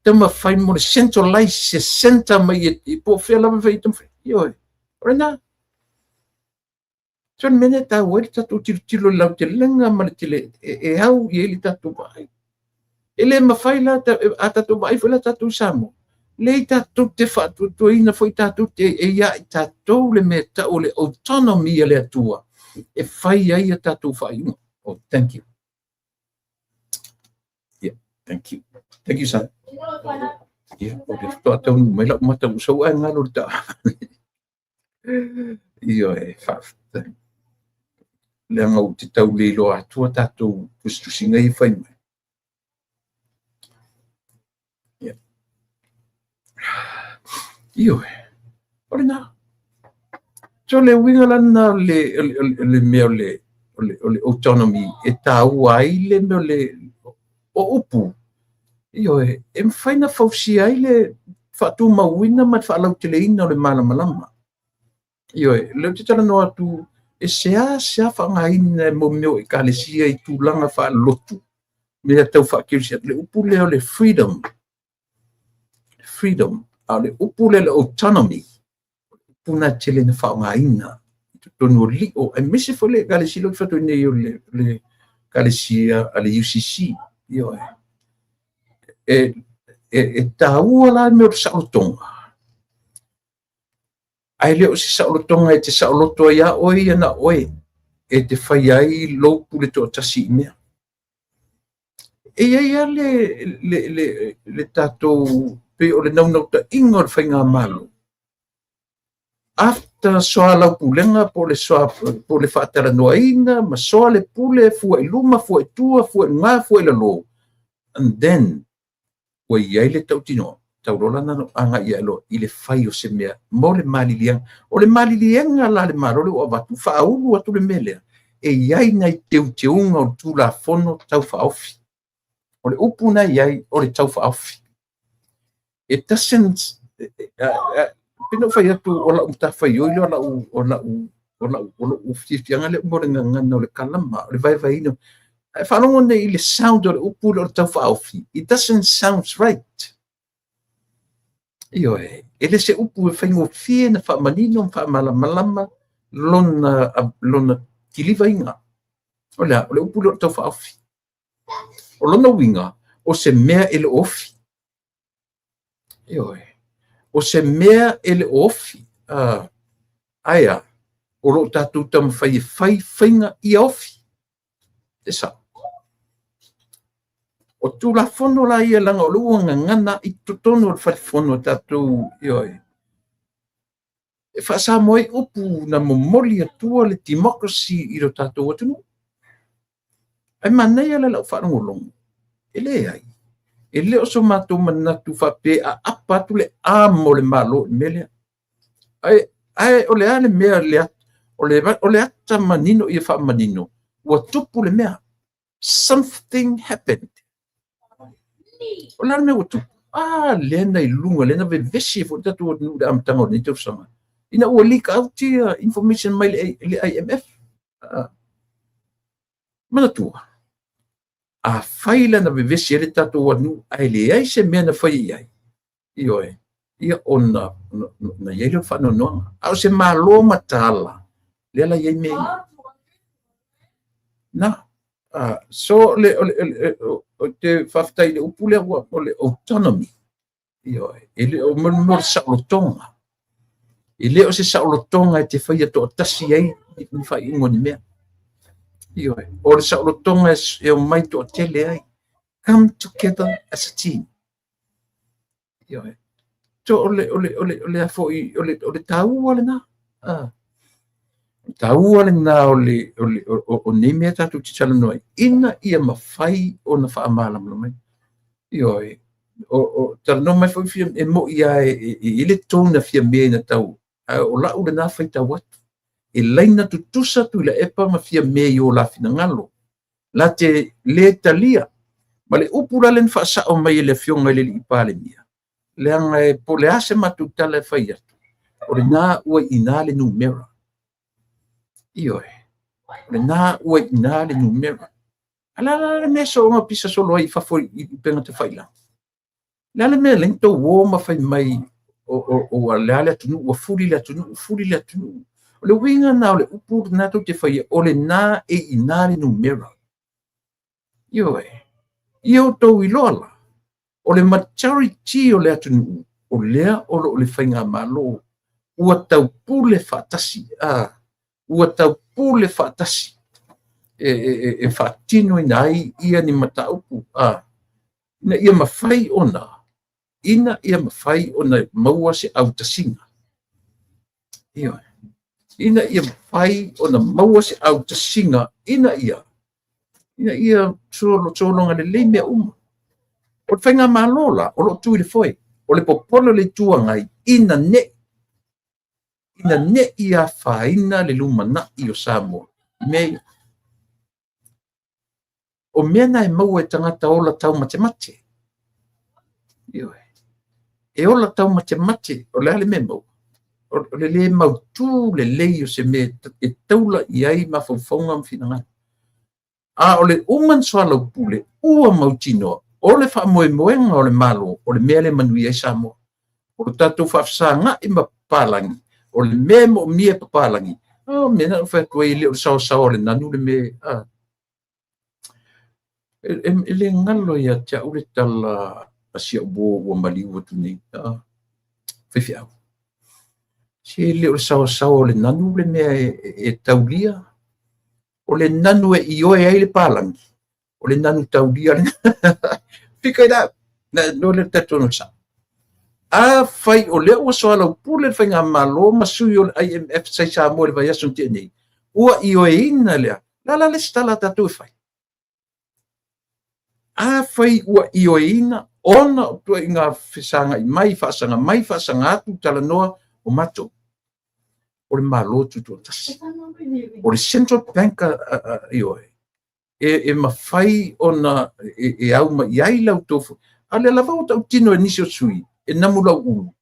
Tama whai mone centralize se center mai i po whea lama whai tam whai. Ioi. Rena. So mene ta wai tatu tilo lau te lenga ma le tile e hau i eli tatu vai. Ele ma whai la a tatu vai whai la tatu samo. Le tatu te whatu tuina foi tatu te e ia i tatu le me ta o le autonomy le atua. E whai ai a tatu whai unga. Oh, thank you. Yeah, thank you. Thank you, son. Yeah, o te whatoa tau mai lau mata usau ai ngalo le ta. Iyo e whafta. Le anga o te tau le lo atua tatu kustusinga i whai mai. Io ora na so le winga lana le meo le autonomy e tau ai le meo le o upu io e mfaina fausi ai le fatu mawina ma falau te le ina le malama io e le te tala no atu e sea whanga ina mo meo e kalesia i tūlanga wha lotu me tau wha kirisia le upu leo le freedom ale upule le autonomy puna tele na whaonga ina tonu li o e misi fole galesi lo fatu ne yo le galesia ale UCC yo e taua la me o saulotonga ai le o si saulotonga e te sauloto ia oi ana oi e te whai ai lo pule to tasi mea e ia le tatou pe o le nau ta ingo le whainga malo. After soa lau pulenga po le whaatara noaina, ma soa le pule, fua i luma, fua i tua, fua i ngā, fua i lalo. And then, ua iai le tautino, taurola nano anga ia alo, i le whai o se mea, mo le malilianga, o le malilianga la le marole o avatu, whaulu atu le melea, e iai nei teunga o tūla fono tau whaofi. O le upuna iai, o le tau whaofi. It doesn't pino fai atu o la umta fai o la ola ufianga le mo nganga le kalama le vai no whanongo nei le sound o le upu o le tau whaofi. It doesn't sound right. Io ele se upu e whaingo fie na whamanino, whamalamalama, lona tiliva inga. O le upu o le tau whaofi. O lona winga, o se mea ele ofi. Io o se mea ele ofi. Aia, o lo tatu tam whainga I ofi. Esa. O tu la fono la ia langa o luanga ngana I tutono o fono tatu ioi. E whaasa moe upu na momoli atua le democracy I ro tatu atunu. Ai manei ala lau whanongo longo. Ele ai. Ele o so mato manatu whape a apatu le amo le malo melea. Ai o le ale mea le o le ata manino I wha manino. Ua tupu le mea. Something happened. O lana me watu. Lena I lunga, lena ve vesi fo tatu o nu da amtanga o nito sama. Ina ua leak out information mai le IMF. Mana tua. Whai lana ve vesi ele tatu o nu ai le ai se mea na whai ai. Ioe. Ia ona na yeilo whano noa. Au se malo matala. Lela yei mei. Na. So te whaftai le upule o le autonomy. Ele o mo saulotonga. Ele o se saulotonga te whai ato o tasi ai ni whai ingo ni mea. O le saulotonga e o mai to o tele ai. Come together as a team. So ole afo ole tau ole na. Tau ale na o nei mea tatu te tala noi. Ina ia mawhai o na whaamala mlo mai. Ioi. O tala no mai whai fia e mo ia e ile tōna fia mea na tau. O lau le nā whai tau atu. E leina tu tusa tu ila epa ma fia mea I o la fina ngalo. La te le talia. Ma le upura len whaasa o mai le fionga le li pale mia. Le anga e po le ase matu tala whai atu. O le nā ua ina le numera. Ioe. Le nā ua ina le numera. Ala le mea so nga pisa solo ai whafo I penga te whaila. Le ale mea lento wō ma whai mai o le ale atunu, ua furi le atunu. O le winga na o le upur nato te whai o le nā e ina le numera. Ioe. Io tau I loala. O le majority o le atunu, o lea o le whainga malo, ua tau pule whatasi, ua tau pule whatasi, e whatino ina ai ia ni mataupu, ina ia mawhai ona maua se autasinga. Ina ia mawhai ona maua se autasinga, ina ia solonga le leimea uma. O le whainga malola, o lo tui le foi, o le popolo le tua ngai, ina ne ia whaina le lumana I o Samoa. Mei, o mena e mau e tangata o la tau matemate. E o la tau matemate, o le ale me mau. O le mau tū le lei o se me e taula I ai ma whauwhaunga mwhinanga. O le uman swala pule, ua mau tinoa, o le whamoemoenga o le malo, o le mea le manui ai Samoa. O le tatou whafsanga I mapalangi, o le mea mo mia papalangi. Mena whakua I leo sao o le nanu le me. Le ngalo ia tia ure tala asia bo ua maliu atu nei. Whiwhi au. Si leo sao o le nanu le mea e taulia. O le nanu e ioe ai le palangi. O le nanu taulia. Whika I da. No le tatono sa. Whai o leo so ala pule whainga malo masui o le IMF sai sa mo le vai asun te nei. Ua ioe ina lea. La le stala tatu whai. Whai ua ioe ina. Ona o tua inga whisanga I mai whaasanga atu tala noa o mato. O le malo tutu o tasi. O le Central Bank ioe. E mawhai ona e au ma iai lau tofu. Ale lava o tau tino e nisi o sui. E namu lau ulu.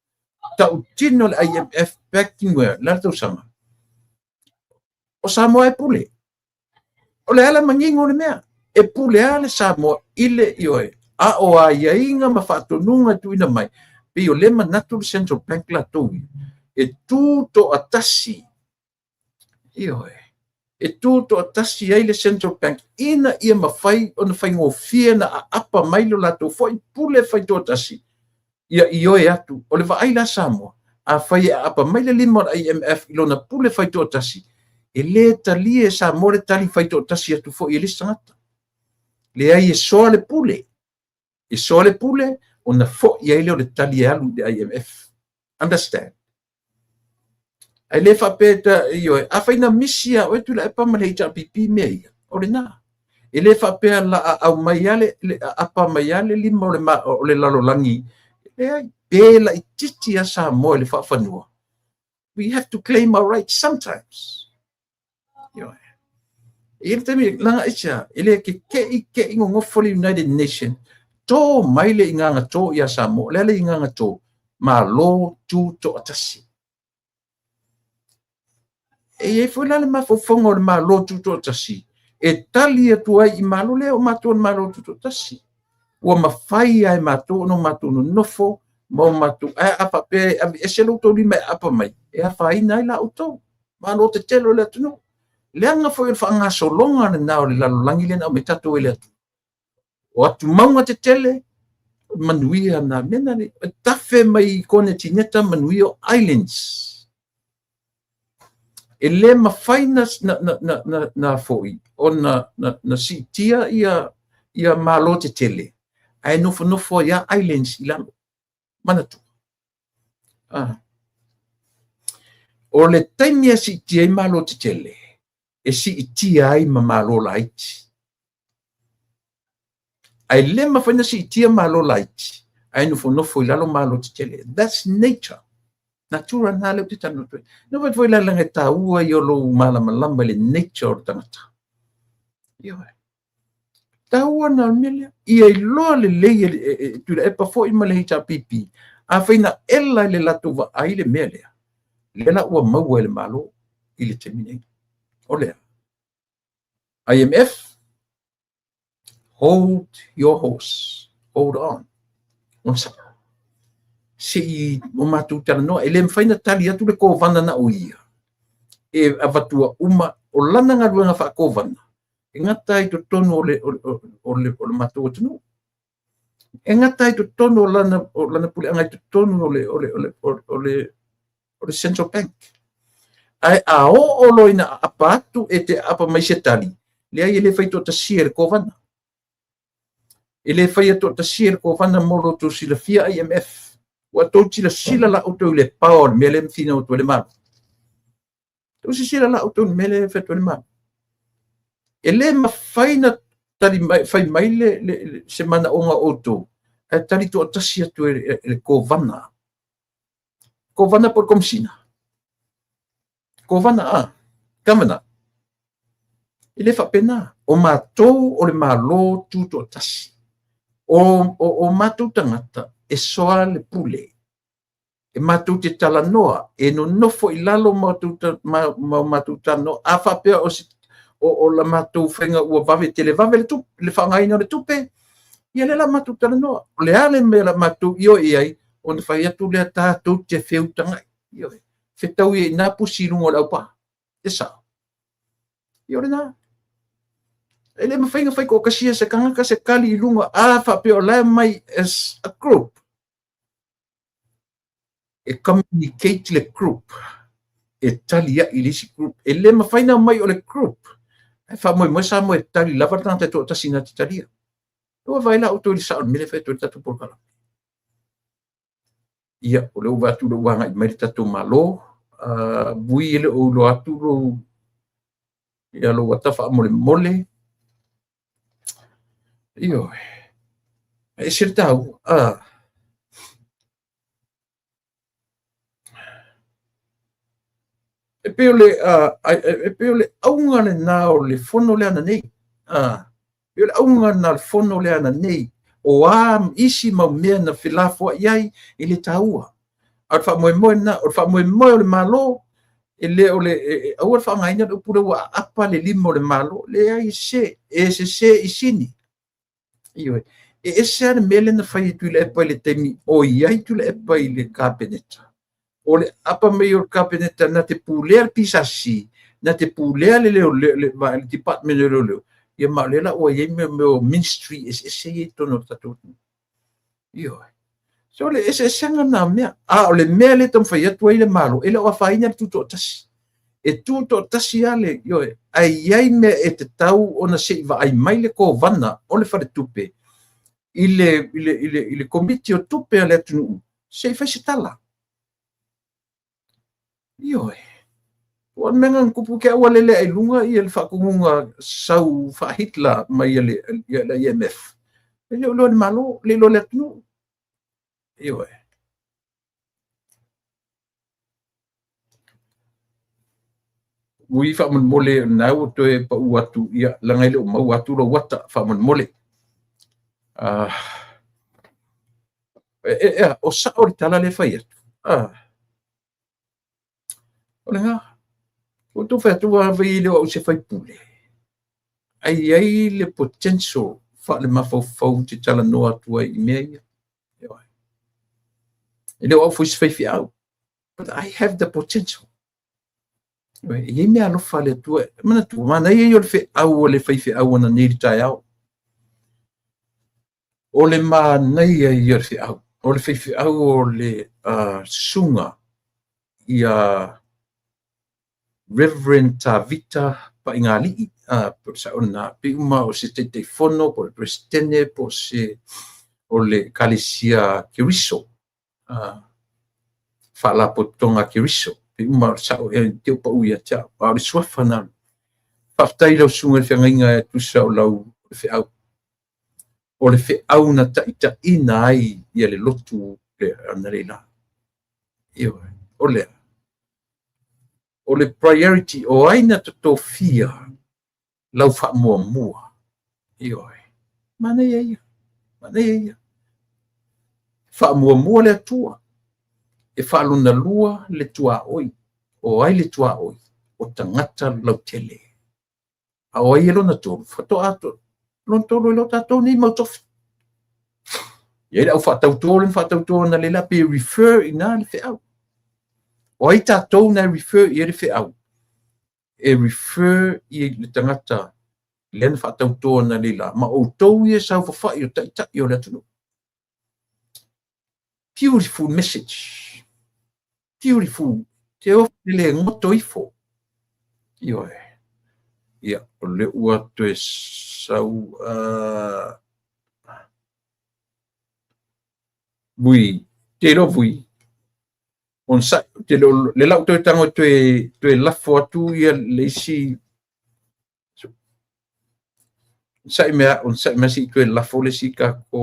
Tau tino le IMF backing where. Lala tau sama. o Samoa e pule. O le ala mangingo le mea. E pule ale Samoa ile ioe. A o a iainga ma whaatonunga tuina mai. Pe o le manatu le Central Bank la tui. E tūto atasi. Ioe. E tūto atasi ai le Central Bank. Ina ia mawhai o na whaingofia na a apa mailo la tō. Fo i pule whai tō atasi. Ia ioe atu. O le waaila Samoa. A whai a apa maile lima o IMF ilo na pule whai tō atasi. E le tali e Samoa le tali whai tō atasi atu fo i lista ngata. Le ai e soa le pule. E soa le pule o na fo i aile o le tali e alu de IMF. Understand? Ai le whapeta ioe. A whai na misia o etu la e pamalei ta pipi mea ia. O le nā. E le whapea la au maiale, apa maiale lima o le lalolangi. Le ai pēla i titi a Samoa le whawhanua. We have to claim our rights sometimes. Ioe. E temi langa icha. Ele ke ingo ngofoli United Nations. Tō maile inganga tō ia Samoa. Lele inganga tō. Ma lo tū tō atasi. E foi lá ma fofongo le ma lo tū tō atasi. E tali atu ai I malo le o mato ma lo tū tō atasi. Ua mawhai ai mato no mato no nofo. Mo mato ai apa pe e selo tō lima apa mai. E a whai nai la uto. Ma lo te telo le atu no. Leanga foi il whanga solonga na nao le lalolangi le na o me tato ele atu. O atu maunga te tele, manuia na mena le, tafe mai kone tineta manuia Islands. E le mawhai na foi, o na si tia ia malo te tele. Ai nofo ia Islands ilalo. Manatu. O le taimia si tia I malo te tele. E si tia ai ma malo laiti. Ai le mawhaina si tia malo laiti. Ai nofo ilalo malo te tele. That's nature. Natura na leo te tano tue. No vai foi la langa taua I lo malama le nature o tangata. Ioe. Taua na melia. Ia iloa le lei tu le epa fo I male hita pipi. A whaina ela le latuwa ai le melia. Le la ua maua le malo I le temine. Olea. IMF, hold your horse. Hold on. Onsa. Si o matu tala noa, ele mwhaina tali atu le kōwana na o ia. E avatua uma o lana ngā ruanga wha kōwana. E ngatai to tono o le matu o tunu. E ngatai to tono o lana pule angai to tono o le Central Bank. Ai a o loina apa atu e te apa mai se tali. Le ai ele whai to ta sier kōwana. Ele whai to ta sier kōwana moro to sila fia IMF. Wa tau tila sila la auto le power mele mfina o le malo. Tau si sila la auto mele fetu le malo. Ele mawhaina tali whai mai le semana o ngā auto. E tali to atasi atu le kōwana. Kōwana por komsina. Kōwana kamana. Ele whapena. O mātou o le malo tūto atasi. O mātou tangata. E soa le pule. E matu te tala noa. E no nofo I lalo matu tano. A whapea o la matu whenga ua vave te le vave le whangaina le tupe. Ia le la matu tala noa. Le ale me la matu io iai. O na whai atu le tātou te whiutangai. Io e. Whetau I nā pusi rungo lau pa. E sa. Io le nā. E le mawhainga whai ko kasia se kangaka se kali I runga. A whapea o lai mai as a group. E communicate le group. E tali ia I lisi group. E le mawhaina mai o le group. E wha sa mo e tali lava tanta to tasina te talia. Ua vai la auto I sa on mele whai to tatu porkala. Ia, o le uwa atu lo wanga I mai tatu malo. Bui ele o lo atu lo. Ia lo watafa mole. Io. E sirtau. E peo le aunga le nao le fono le ana nei. Peo le aunga na le fono le ana nei. O isi mau mea na whilafua iai I le taua. Ar wha moe moe o le malo, ele ole awal fa ngaina do pura wa apa le limo le malo le ai se isini io e se ana mele na fai tu le pa le temi o ia tu le pa le cabinet ole apa me your cabinet na te puler pisasi na te puler le department le ia ma le la o ia me ministry se to no tatu io so le sanga na mea ole mea le tam fai atu le malo ele o fai na tu to tasi e tu to tasi ale yo ai me e te tau ona se va ai mai le ko vana o le fare tupe ile komiti o tupe ale tunu se fai se tala yo o mengan kupu ke wale le ai lunga i le fa kunga sau fa Hitler mai le IMF ele lo malo le lo le tunu yo ui fa mon mole nau to e pa watu ia langai le mau watu lo wata fa mon mole o sa o tala le fai o nga o tu fa tu va le o se fai pule ai le potential fa le mafau te tala no atu ai me ele o foi se fai out but I have the potential ye me alo fale tu mana tu mana ye yo fe au le fai au na ni tai au o le ma nei ye yo fe au o le fai au o le sunga ia Reverend Vita Paingali sa ona pe uma o se te fono por presidente por se o le Kalesia Kiriso fala potonga Kiriso uma sa e te pa uia cha pa le swafana fatai lo sunga fianga tu sa lo fe au o le fe au na ta ina ai ia le lotu le anarela io o le priority o aina to fia lau fa mua io mana ia fa mua le tua e fa luna lua le tua oi o ai le tua oi o tangata lau tele a o ai lona to foto ato lon to lo tato ni mo tof ye le fa tau na le la pe refer ina le fe au o ai tato na refer ye le fe au e refer i le tangata len fa tau na le la ma o to ye sa fa yo ta yo le tunu beautiful message beautiful te o le ngoto ifo yo ia o le ua te sau vui te lo vui on sa te lo le lau te tango te lafo atu ia le si sa me on sa me si te lafo le si ka ko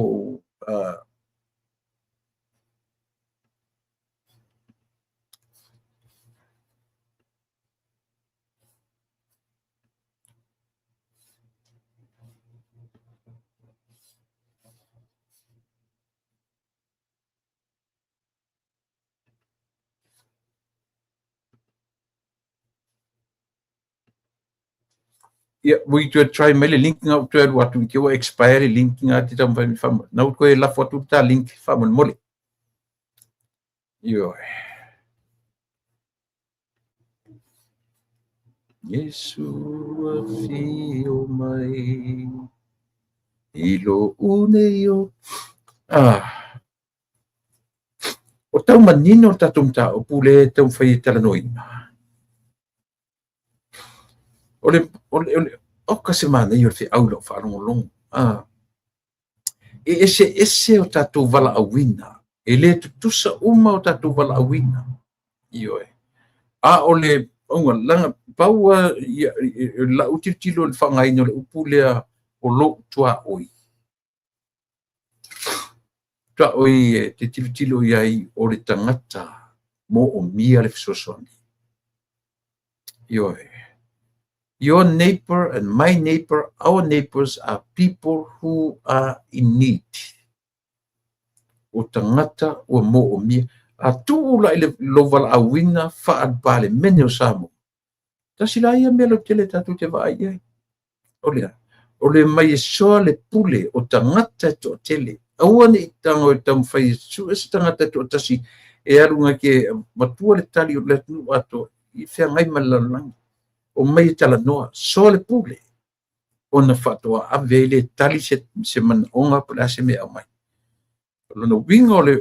ia we to try mele linking out to what we go expire linking at tam fam na ko la foto ta link fam mole yo Yesu afio mai ilo une yo o tau manino tatum ta o pule tau fai talanoina ole o ka semana yo fe aulo fa long ese o tatu vala awina ele tusa uma o tatu vala awina yo ole o langa paua la utitilo le fanga ino le upulea o lo tua oi te tilo iai o le tangata mo o mia le fisosoni yo Your neighbor and my neighbor, our neighbors are people who are in need. O tangata o mo o mia. atu la ile lo val awina fa albale menio samo tasila ia melo tele tatu te vai ai ole mai so le pule o tangata to tele awani tango tam fai su es tangata to tasi e arunga ke matua le tali o le tu ato i fe ngai malalang o mai tala noa so le pule ona fatoa avele tali se man onga pula se me mai lona winga ole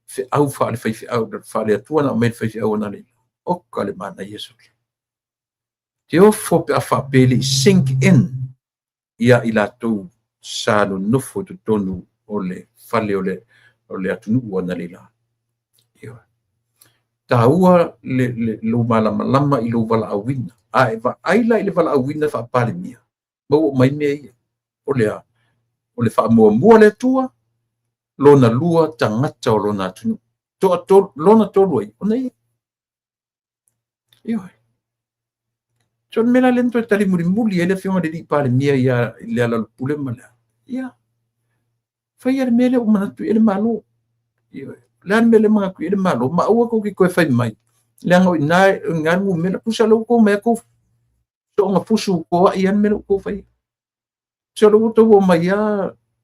fe au fa le fai au fa le tua na me fai au na le o ka le mana Yesu te o fo pe afa pele sink in ia ila tu sa no nofo tu tonu ole fale ole atunu ona le la ia taua le lo malama i lo vala awina ai va ai la ile vala awina fa pale mia mo mai me ole fa mo le tua lona lua tangata o lona tunu to lona to loi ona ia son mela lento tali muri ele fiona de di pale mia ia le ala pule mala ia fa ia mele o mana tu ele malo ia lan mele ma ku ele malo ma o ko ki ko fai mai le ngo na ngan mu mele pusa lo ko me ko so nga pusu ko ia mele ko fai so lo to o mai ia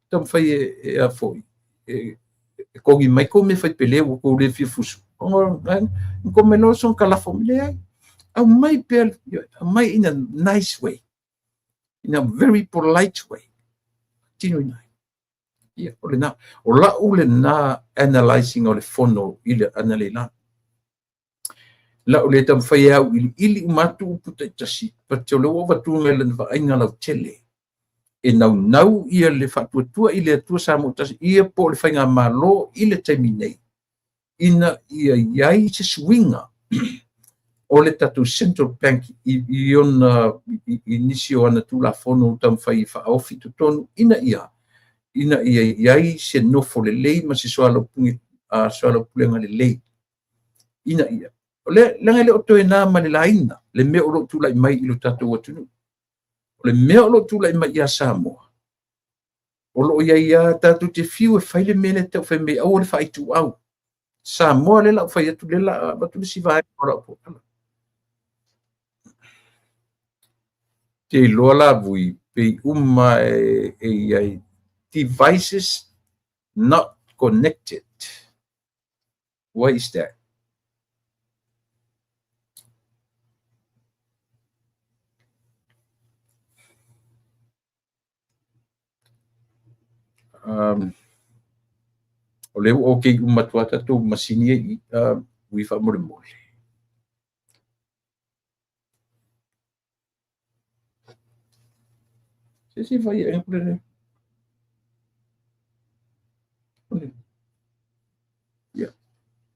tam fai e a foi ko gi mai ko me fai pele ko le fi fusu ko me no son kala famile I might in a nice way, in a very polite way. Tino ia ole na o la ule na analyzing o le fono ile analela la ule tam fai au ili matu puta tasi pa le o vatu ngel va ainga la tele e nau ia le fatu tua ile tua sa mo tasi ia po le fainga malo ile terminate ina ia yai se swinga o le tatu central bank i ona inisio ana tu la fono tam fai fa ofi tu tonu ina ia iai se nofo le lei ma se soalo pungi soalo pulenga le lei ina ia le langa le oto na ma le laina le me o tu lai mai i lo tatu watunu le me o tu lai mai ia Samoa o lo ia tatu te fiu e fai le mele te fai me au le fai tu au Samoa le la fai tu le la batu le si vai ora po te lola vui pe uma ai devices not connected. What is that? O leo o ke umatuata tu masini wi fa mo mo. Se vai empresa. Yeah.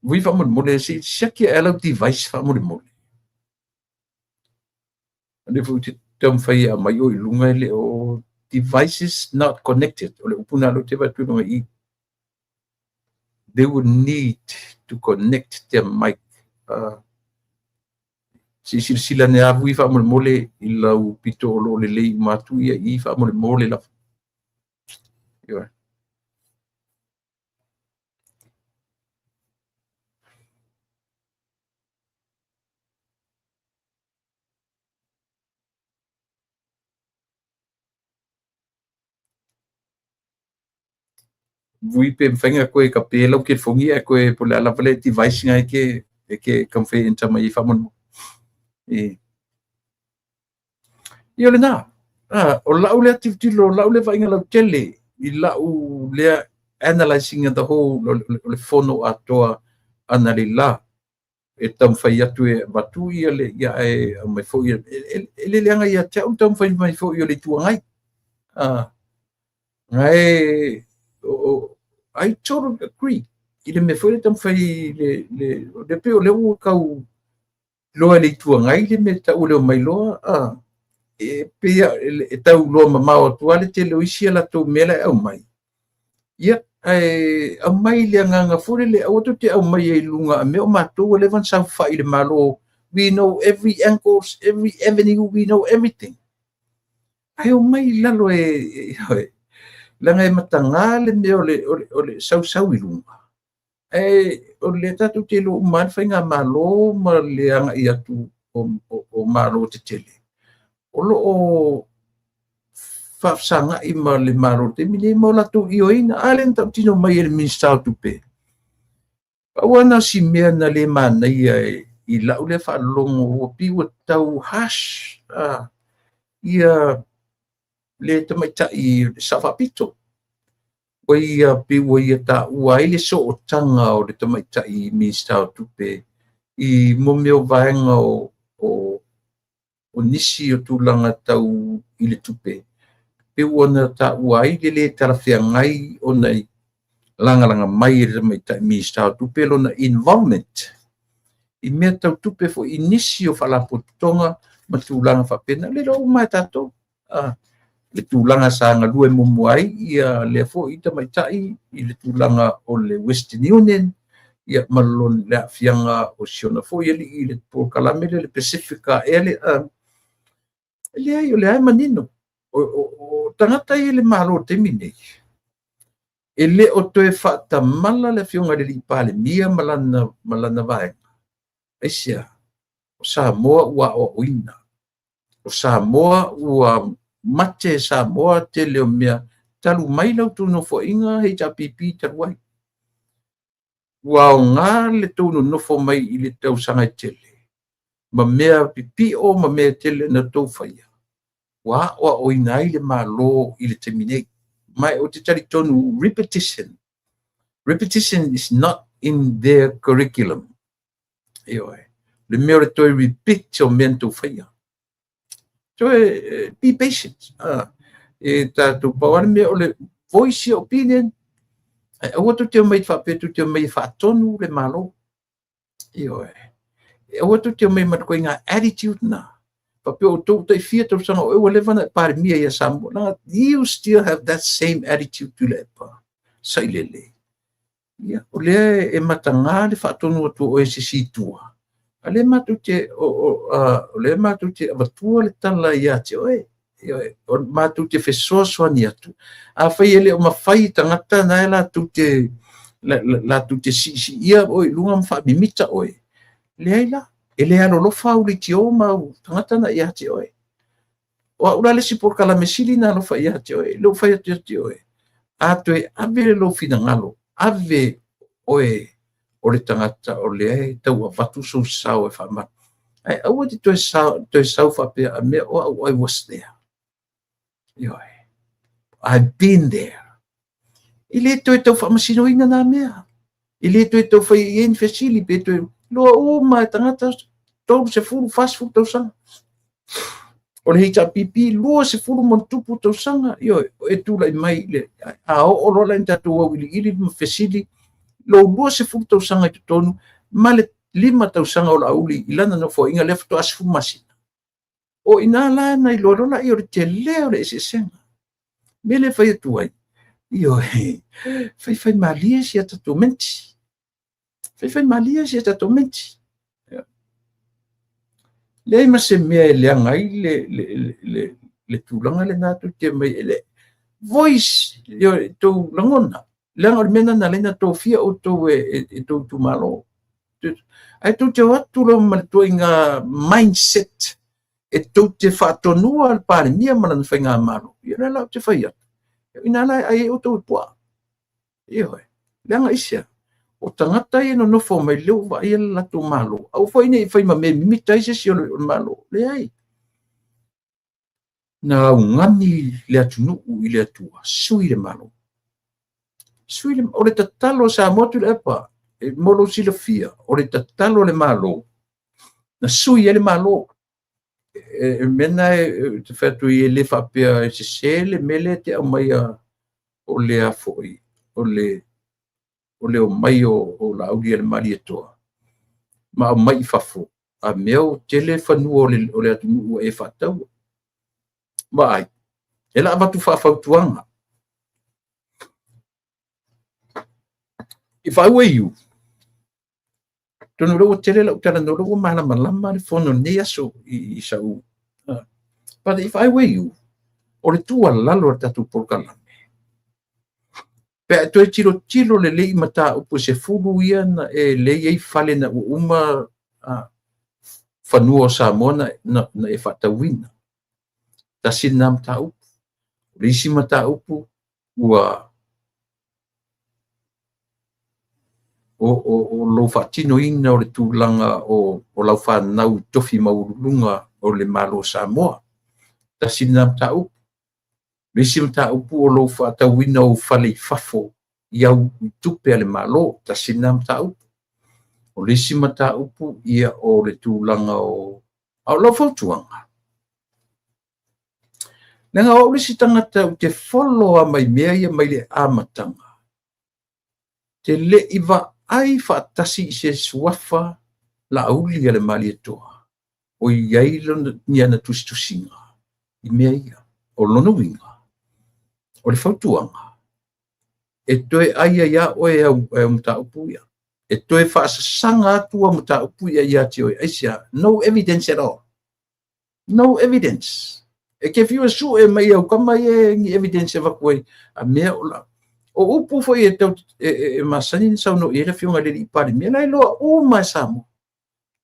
Wi fa mo le si chaque ela device fa mo mo. Ande fu te tam fai a mai o lunga le o devices not connected. O le upuna lo te va tu no i. They would need to connect their mic. Si sila ne avu i fa mo le i lau pito lo le lei matu ia i fa mo le la. Yo. Vui pe mfenga ko e ka pelo ke fongi e ko e po la vale device nga ke kam fe inta mai fa mo e yo le na o la ule activity lo la ule va inga la tele I la u le analyzing the whole le fono atoa analila e tam fai atu e batu ia le ia e mai fo ia le lenga ia te tam fai mai fo ia le tuangai ngai I totally agree. Ile me foi tam fai le pe o le u kau lo le tuangai le me ta u le mai lo e pe e tau lo ma o tu ale te lo isia la to mela au mai ia au mai le nganga fure le auto te au mai e lunga me o mato le van sa fa ile malo we know every angles every avenue we know everything ai o mai lalo langa e matanga le me o le sau i lunga o le tatu te lo man whainga malo ma le anga i atu o malo te tele o lo o whafsanga i ma le malo te mine mo la tu i oina alen tau tino mai e minstau tupe awana si mea na le mana i lau le whaalongo o piwa tau hash ia le tamaita i sawapito o ia piwa ia ta ua ile so o tanga o le tamaita i minstau tupe i momeo vaenga o nisi o tūlanga tau i le tupe piwa na ta ua ile le tarafia ngai o nei langa mai le tamaita i minstau tupe lo na involvement i mea tau tupe fo inisi o whalapotonga ma tūlanga whapena le rau mai tato le tūlanga sa ngā lue mumuai ia le fo i tamaitai i le tūlanga o le Western Union ia malon le fianga o siona fo i le Pōkalame le Pacifica ele le ai manino o tangata i le malo te minei ele o toe whaatamala le fionga le lipale mia malana vaenga Asia, o Samoa ua o uina. O Samoa ua mate Samoa te leo mea talu mai lau tūno fo inga hei tapipi taruai. Ua o ngā le tūno nofo mai i le tau sangai tele. Ma mea pipi o ma mea tele na tau whaia. Ua o uina i le malo i le teminei. Mai o te tari tonu repetition. Repetition is not in their curriculum. Le mea le toi repeat o mento whaia. So be patient. E tātou pawana mea o le voice your opinion. Awa tu te mai whapetu te mai whaatonu le malo. Awa tu te mai matkoe ngā attitude na. Papeo o tau tai fia tau sanga o ewa levana pare mia ia sambo. You still have that same attitude to le epa. Sailele. O lea e matanga le whaatonu atu o e sisi tua. A le matu te abatua le tala ia te oe. O matu te whesoasoa ni atu. A whai ele o mawhai tangata na e la tu te si ia oe lunga mwha mimita oe. Le aila. Ele alo lofa uli ti o ma tangata na ia te oe. O ula le si Pōkalame sili na lofa ia te oe. Lo whai atu te oe. A toe ave lo fina ngalo. Ave oe. O le tangata o le tau a watu so sao e whama. Ai, aua ti toi sao whapea a mea o I was there. I've been there. I le toi tau whamasino ina nā mea. I le toi tau whai ien whesili pe toi loa o mai tangata tau se furu fast food tau sanga. O le heita pipi loa se furu montupu tau sanga. E tūlai mai le a o rola in tatu au ili ma whesili lo lua se fu tau sanga te tonu ma le 5 tau sanga o la uli ilana no fo inga lefto asfu masina o ina la na i lorola i o te leo le ese senga me le fai tuai fai malia si ata menti fai malia si ata menti le ma se me le ngai le tulanga le natu te mai le voice to langona Langa mena na lena to fia o to to malo. Ai to te watu lo ma to inga mindset e to te whatonua al pare mia mana na whainga malo. Ia la te whaia. Ina la ai o to pua. Langa isia. O tangata i no nofo mai leo wa ia la to malo. Au whaine i whaima me mita isi si o malo. Le ai. Na ungani le atunu i le atua. Sui le malo. Sui o le tatalo sa motu le epa, e molo si le fia, o le tatalo le malo, na sui le malo, mena te whatu i le whapea e se le mele te au mai o le afoi, o le o mai o la auri le mari etoa, ma o mai fafo, a meo te le whanua o le atunu e whatau, ma ai, e la abatu whawhautuanga, If I were you, tono lo tele lo tala no lo malama le fono nea so I sau. But if I were you, o le tua lalo tatu Pōkalame, Pe to tiro le lei mata upu se fulu ia na lei ei fale na uma fanua Samoa na e fatawina. Tasina mata upu. Risi mata upu ua o lo fatino ina o le tūlanga o lau whanau tofi maurulunga o le malo Samoa. Tasina mata upu. Risi mata upu o lo fatawina o fale fafo iau tupe ale malo. Tasina mata upu. O risi mata upu ia o le tūlanga o lau fautuanga. Nanga o risi tangata u te follow a mai mea ia mai le amatanga. Te le iwa ai whaatasi se suafa la auli ale mali atoa. O iai ni ana tustusinga. I mea ia. O lono winga. O le fautuanga. E toe aia ia oe au mta upu ia. E toe whaasasanga atua mta upu ia te oe. Aisia, no evidence at all. No evidence. E ke fiwa su e mai au kama ni evidence eva koe. A mea ola. O upu foi e masani sau no era fiunga le i pari. Mea lai loa o mai samo.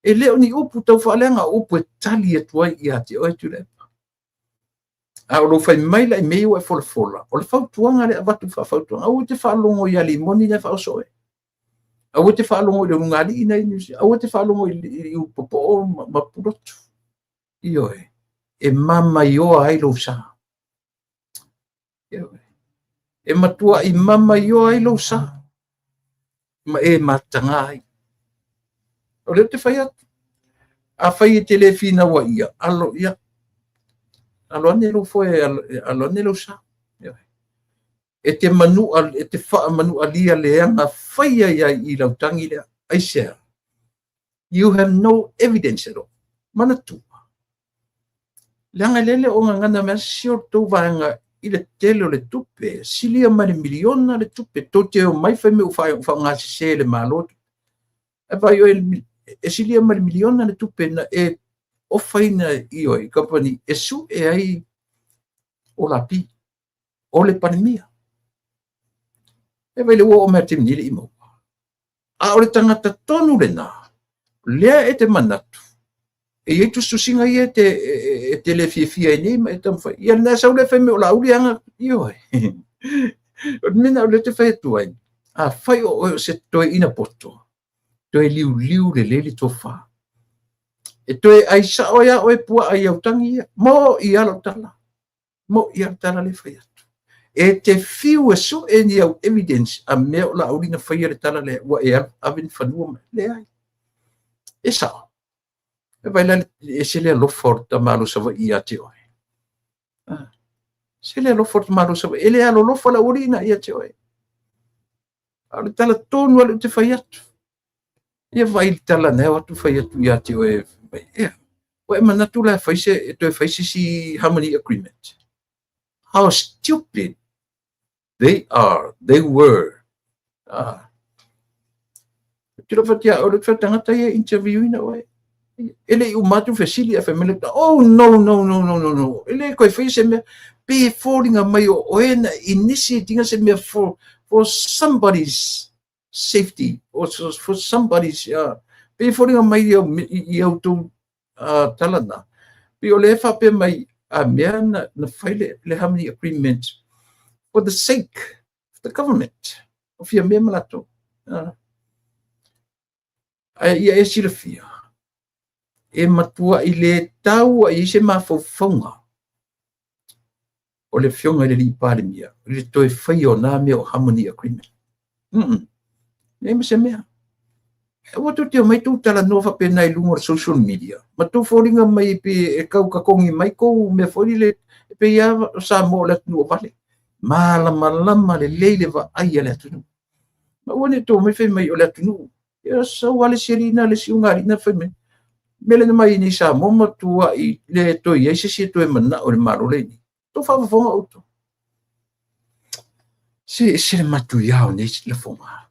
E leo ni upu tau whaalenga upu e tali e tuai ia te oe tu lepa. A o lo fai mai lai mei o e fola fola. O le fautuanga le avatu fautuanga. Au te whaalongo i ali moni ne whaasoe. Au te whaalongo i le rungali ina inusi. Au te whaalongo i upopo o mapurotu. I oe. E mama i oa ai lo sa. E matua i mama i oa ai lo sa. Ma e matanga ai. O leo te whai atu. A whai e telefina wa ia. Alo ia. Alo ane lo foe. Alo ane lo sa. E te manu, e te wha manu alia leanga whai ai i lautangi lea. Ai sea. You have no evidence at all. Mana tu. Leanga lele o ngana mea sio tau vanga i le tele o le tupe. Silia mai le miliona le tupe. Tau te o mai whai me u whai ngasi se le malotu. E vai o e silia mai le miliona le tupe na e o whaina i oi company e su e ai o la pi. O le pandemia. E vai le ua o mea te minile i mau. A o le tangata tonu le nā. Lea e te manatu. E iei tu susinga ia te le fia nei ma e tamwhai. Ia nā sau le whai me o la uri anga i oi. O mina o le te whai tuai. A whai o se toi ina poto. Toi liu le lele to wha. E toi ai sa oia oe pua ai au tangi ia. Mo i alo tala. Mo i alo tala le whai atu. E te fiu e so e ni au evidence a mea o la uri na whai le tala le ua e avin whanua le ai. E sao. E vai la e se le lofor ta malo sawa i ate oe. Se le lofor ta malo sawa. E le alo lofa la uri na i ate oe. Ale tala tonu ale te whai atu. Ia vai tala neo atu whai atu i ate oe. Ia. Oe manatu la whaise e toi whaise si harmony agreement. How stupid they are. They were. Tira whatia o le whatangata ia interview ina oe. Ele o matu fesili a family. Oh no. Ele koe face me be falling a mai o ena initiating se me for somebody's safety or for somebody's be falling a mai i auto talana. Be o le fa pe mai a mea na file le harmony agreement for the sake of the government of your mea malato. Ia e silafia. E matua i le tau a i se mawhauwhaunga. O le whionga le li pāle mia. O le toi whai o nā mea o harmony agreement. Nei ma se mea. E watu te o mai tū tala noa pe nai lunga o social media. Ma tū whoringa mai pe e kau kakongi mai kou me whori le pe ia sa mo le tunu o pale. Malama le leile wa aia le tunu. Ma wane tō mai whai mai o le tunu. Ia sa wale serina le siungari na whai mai. Mele na mai ni sa mo matua i le to i se to e mana o le maro le ni to fa fonga auto se le matu ya ni le fonga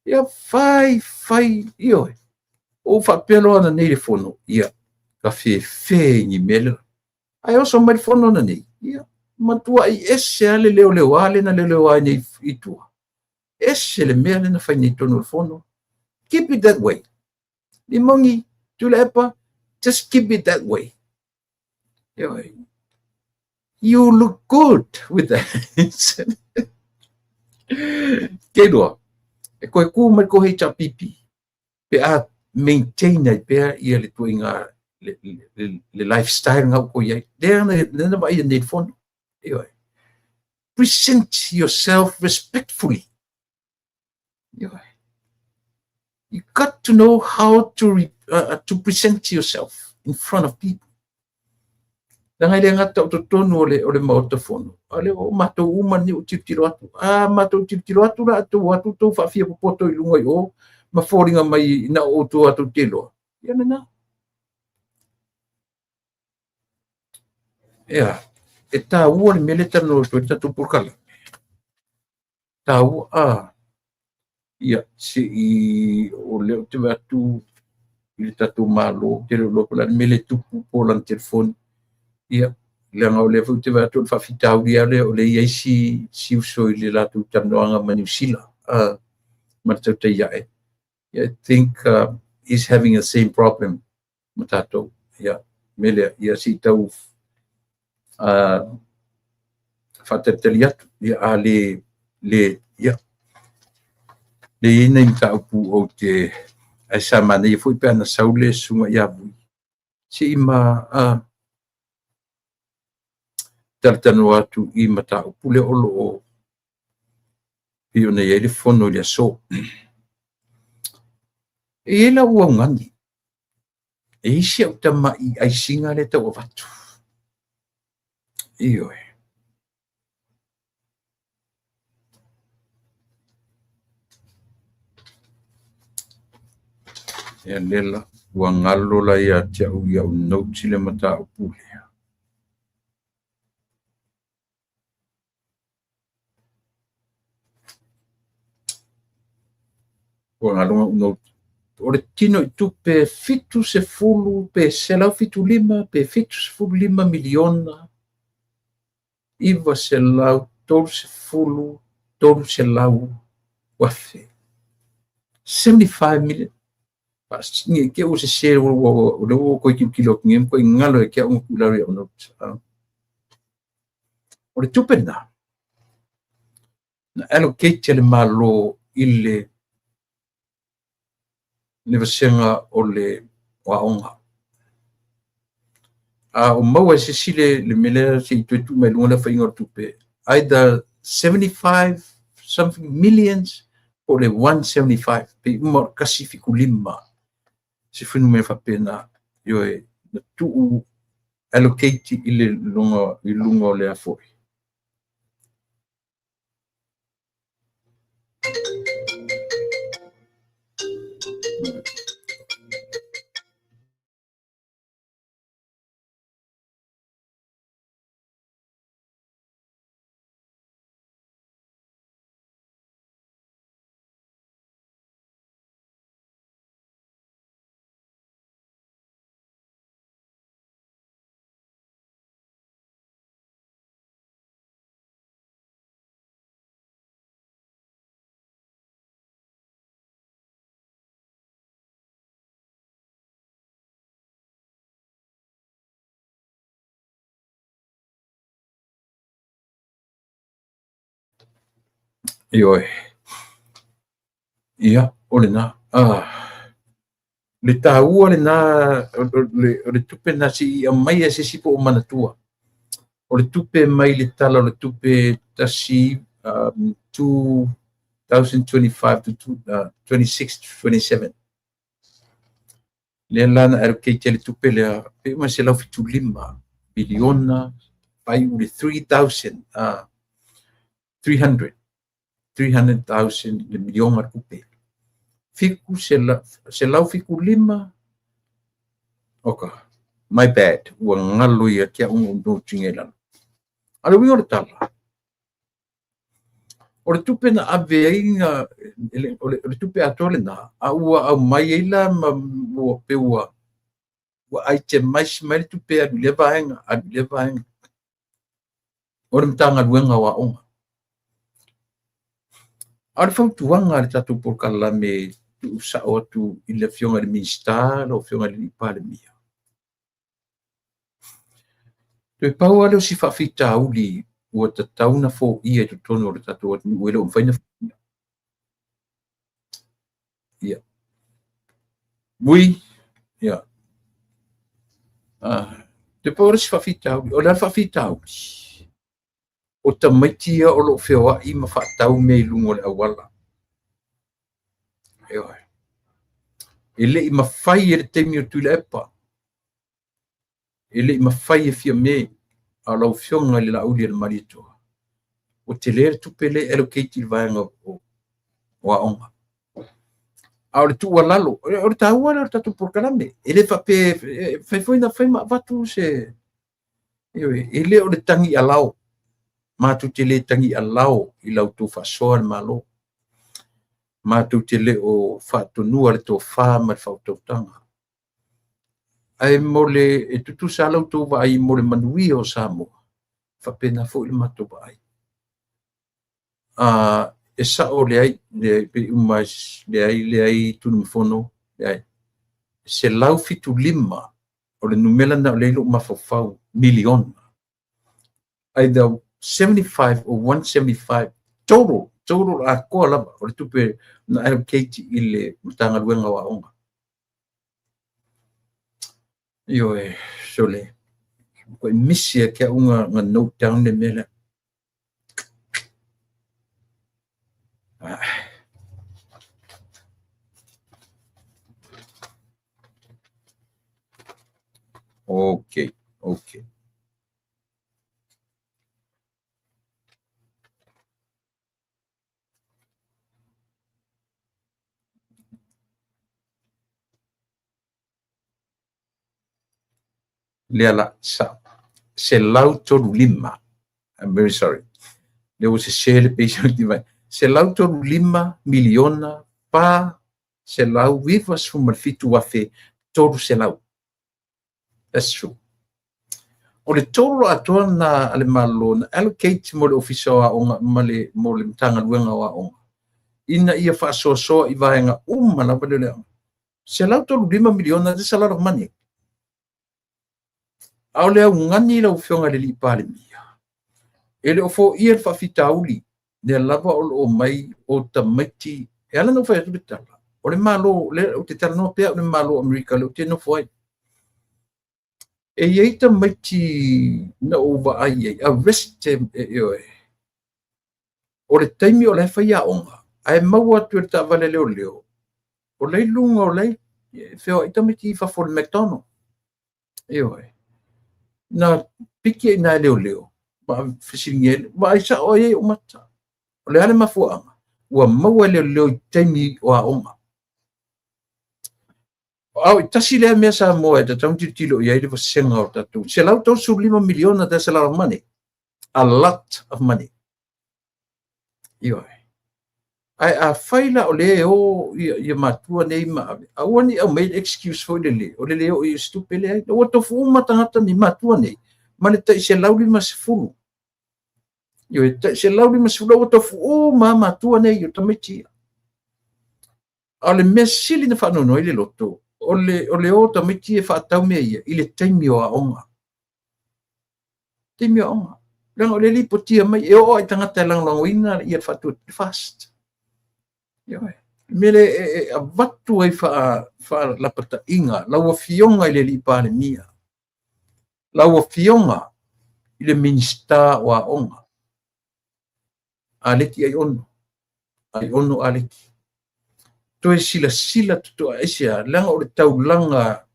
ia fai io o fa pelo na nei le fono ia ka fe ni mele ai o so mai fono na nei ia matua i ese ale leo ale na leo ai i tua. Ese le mea le na fai nei tonu fono. Keep it that way. Ni mongi, tula epa, just keep it that way. You look good with that. Kei roa. E koe ku mai ko hei cha pipi. Pe a maintain ai pe ia le tuinga le lifestyle ngau ko ia. Dea na vai nei fono. Present yourself respectfully. You got to know how to present yourself in front of people. Ngai le ngata o tonu o le maotafono. Ale o matou uma ni o titiro atu. Matou titiro atu la atu tau whawhia popoto I lunga I o. Ma fōringa mai na o tu atu telo. Ia na. Ia. E tā ua le mele tano o tatu purkala. Tā ua ia se I o leo te watu I le tatu malo. Te leo lopo la mele tupu po lan telefoni. Ia. Leanga o le fu te watu whawhitau lia le o le iai si uso I le latu tanoanga ma New Zealand. Matau te iae. I think he's having the same problem. Matato. Ia. Mele ia si tau whatatali atu. Ia le ia. Le ina I mta upu o te ai sa mana ia fui pe ana saule sunga ia bui. Si ima taratano atu I mata upu le olo o pio nei ele fono le so. E la ua ngani. E isi au tama I ai singa le tau avatu. Iyo e. E lela ua ngalo la ia te au ia u nauti le mata upu le. Ua ngalo nauti. O le tino I tupe fitu se fulu pe selau fitu lima pe fitu se fulu lima miliona. Iwa selau tolu se fulu tolu selau wafe. 75 million. Pas ni ke o se share o le o ko kilo ngem ko ngalo ke o kula ri ono. O le tupe na allocate le malo ile le vasenga o le waonga. O maua se sile le mele se tu me luna fa ingor tupe. Either 75 something millions or le 175 pe mo kasi fiku lima. Se funu me fa pena yo e tu allocate ile lunga le afoi. Yo ia ole na le taua le na le tupe na si mai se sipo o manatua o le tupe mai le tala o le tupe tasi 2025 to 26 27 le lana allocate le tupe le pe ma se la fitu lima biliona pai u le 300,000 le miliona tupe fiku se lau fiku lima oka my bad ua ngalo ia kia no tingela ale wingo le tala o le tupe na aveinga o le tupe atole na ua au mai ila ma ua peua ua ai te mais mai le tupe adu le vaenga o le matanga luenga wa onga. Ar fautuanga le tatu por kalame tu sa o tu i le fionga le minister o fionga le pale mia. Te pau ale o si whawhita auli ua ta tauna fo ia tu tono le tatu o ni uelo mwhaina. Ia. Mui, ia. Te pau ale si whawhita auli, o le whawhita auli. O ta maitia o lo whioa i ma whaatau mei lungo le awala. Ewa. Ele i mawhai e le teimi o tui le epa. Ele i mawhai e fia me a lau whionga le lauli e le maritoa. O te lere tupele allocate le vaenga o a onga. A o le tu walalo. O le taua le o tatu porkalame. Ele whape, whaifoina whaima watu se. Ele o le tangi alao. Mātou te le tangi alao i lau tō whasoa le malo. Mātou te le o whaatonua le tō whāma le whautautanga. Ai mo le e tutu sa lau tō vai mo le manui o Samoa. Whapena fo i le mātou vai. E sa o le ai, le ai tunu mfono, le ai. Se lau fitu lima o le numela na o leilo mawhawhau miliona. Ai dau 75 or 175 total a koa lava o le tupe na allocate i le matanga luenga wa onga. Io so le ko misia ke unga nga note down le mele. Okay. Leala sa se lau tolu lima. I'm very sorry. There was a share patient divine. Se lau tolu lima miliona pa se lau viva suma fitu wafe tolu se lau. That's true. O le tolu atoa na ale malo na allocate mo le official a onga male mo le mtanga luenga wa onga. Ina ia whaasoasoa i vaenga na wale se lau tolu lima miliona that's a lot of money. Au lea ngani la ufionga le li pale mia. Ele o fo ia whawhitauli, ne lava o mai o tamaiti, e ala no whai atu betala. O le malo, o te tala no pea o le malo Amerika, le o te no fwai. E iei tamaiti na o wa ai, arrest o le taimi o le whai a onga, ai mau atu e ta vale leo. O lei lunga o lei, whio i tamaiti i whafo le McDonald. Na piki na leo ba fisiringe ba isa o ye o mata o le ale mafuanga ua maua leo taimi o a onga au tasi le mea sa moa te taunti tilo ia i le vasenga o tatu se lau tau su 5 miliona that's a lot of money, a lot of money. Ai a faila o le o ia matua nei ma au ni au made excuse for le o le o i stupele ai o to fu matangata ni matua nei ma le tai se lau lima se fulu se lau lima se fulu o to fu ma matua nei o tamiti a le mesili na whanonoi le loto o le o tamiti e whaatau mea ia i le taimi o a onga lang o le lipo tia mai e o ai tangata langoina ia whatu fast mele a watu ai wha lapata inga lau a fionga i le lipane mia lau a fionga i le minista o a onga aleki ai ono aleki to e sila tuto a esia langa o le tau langa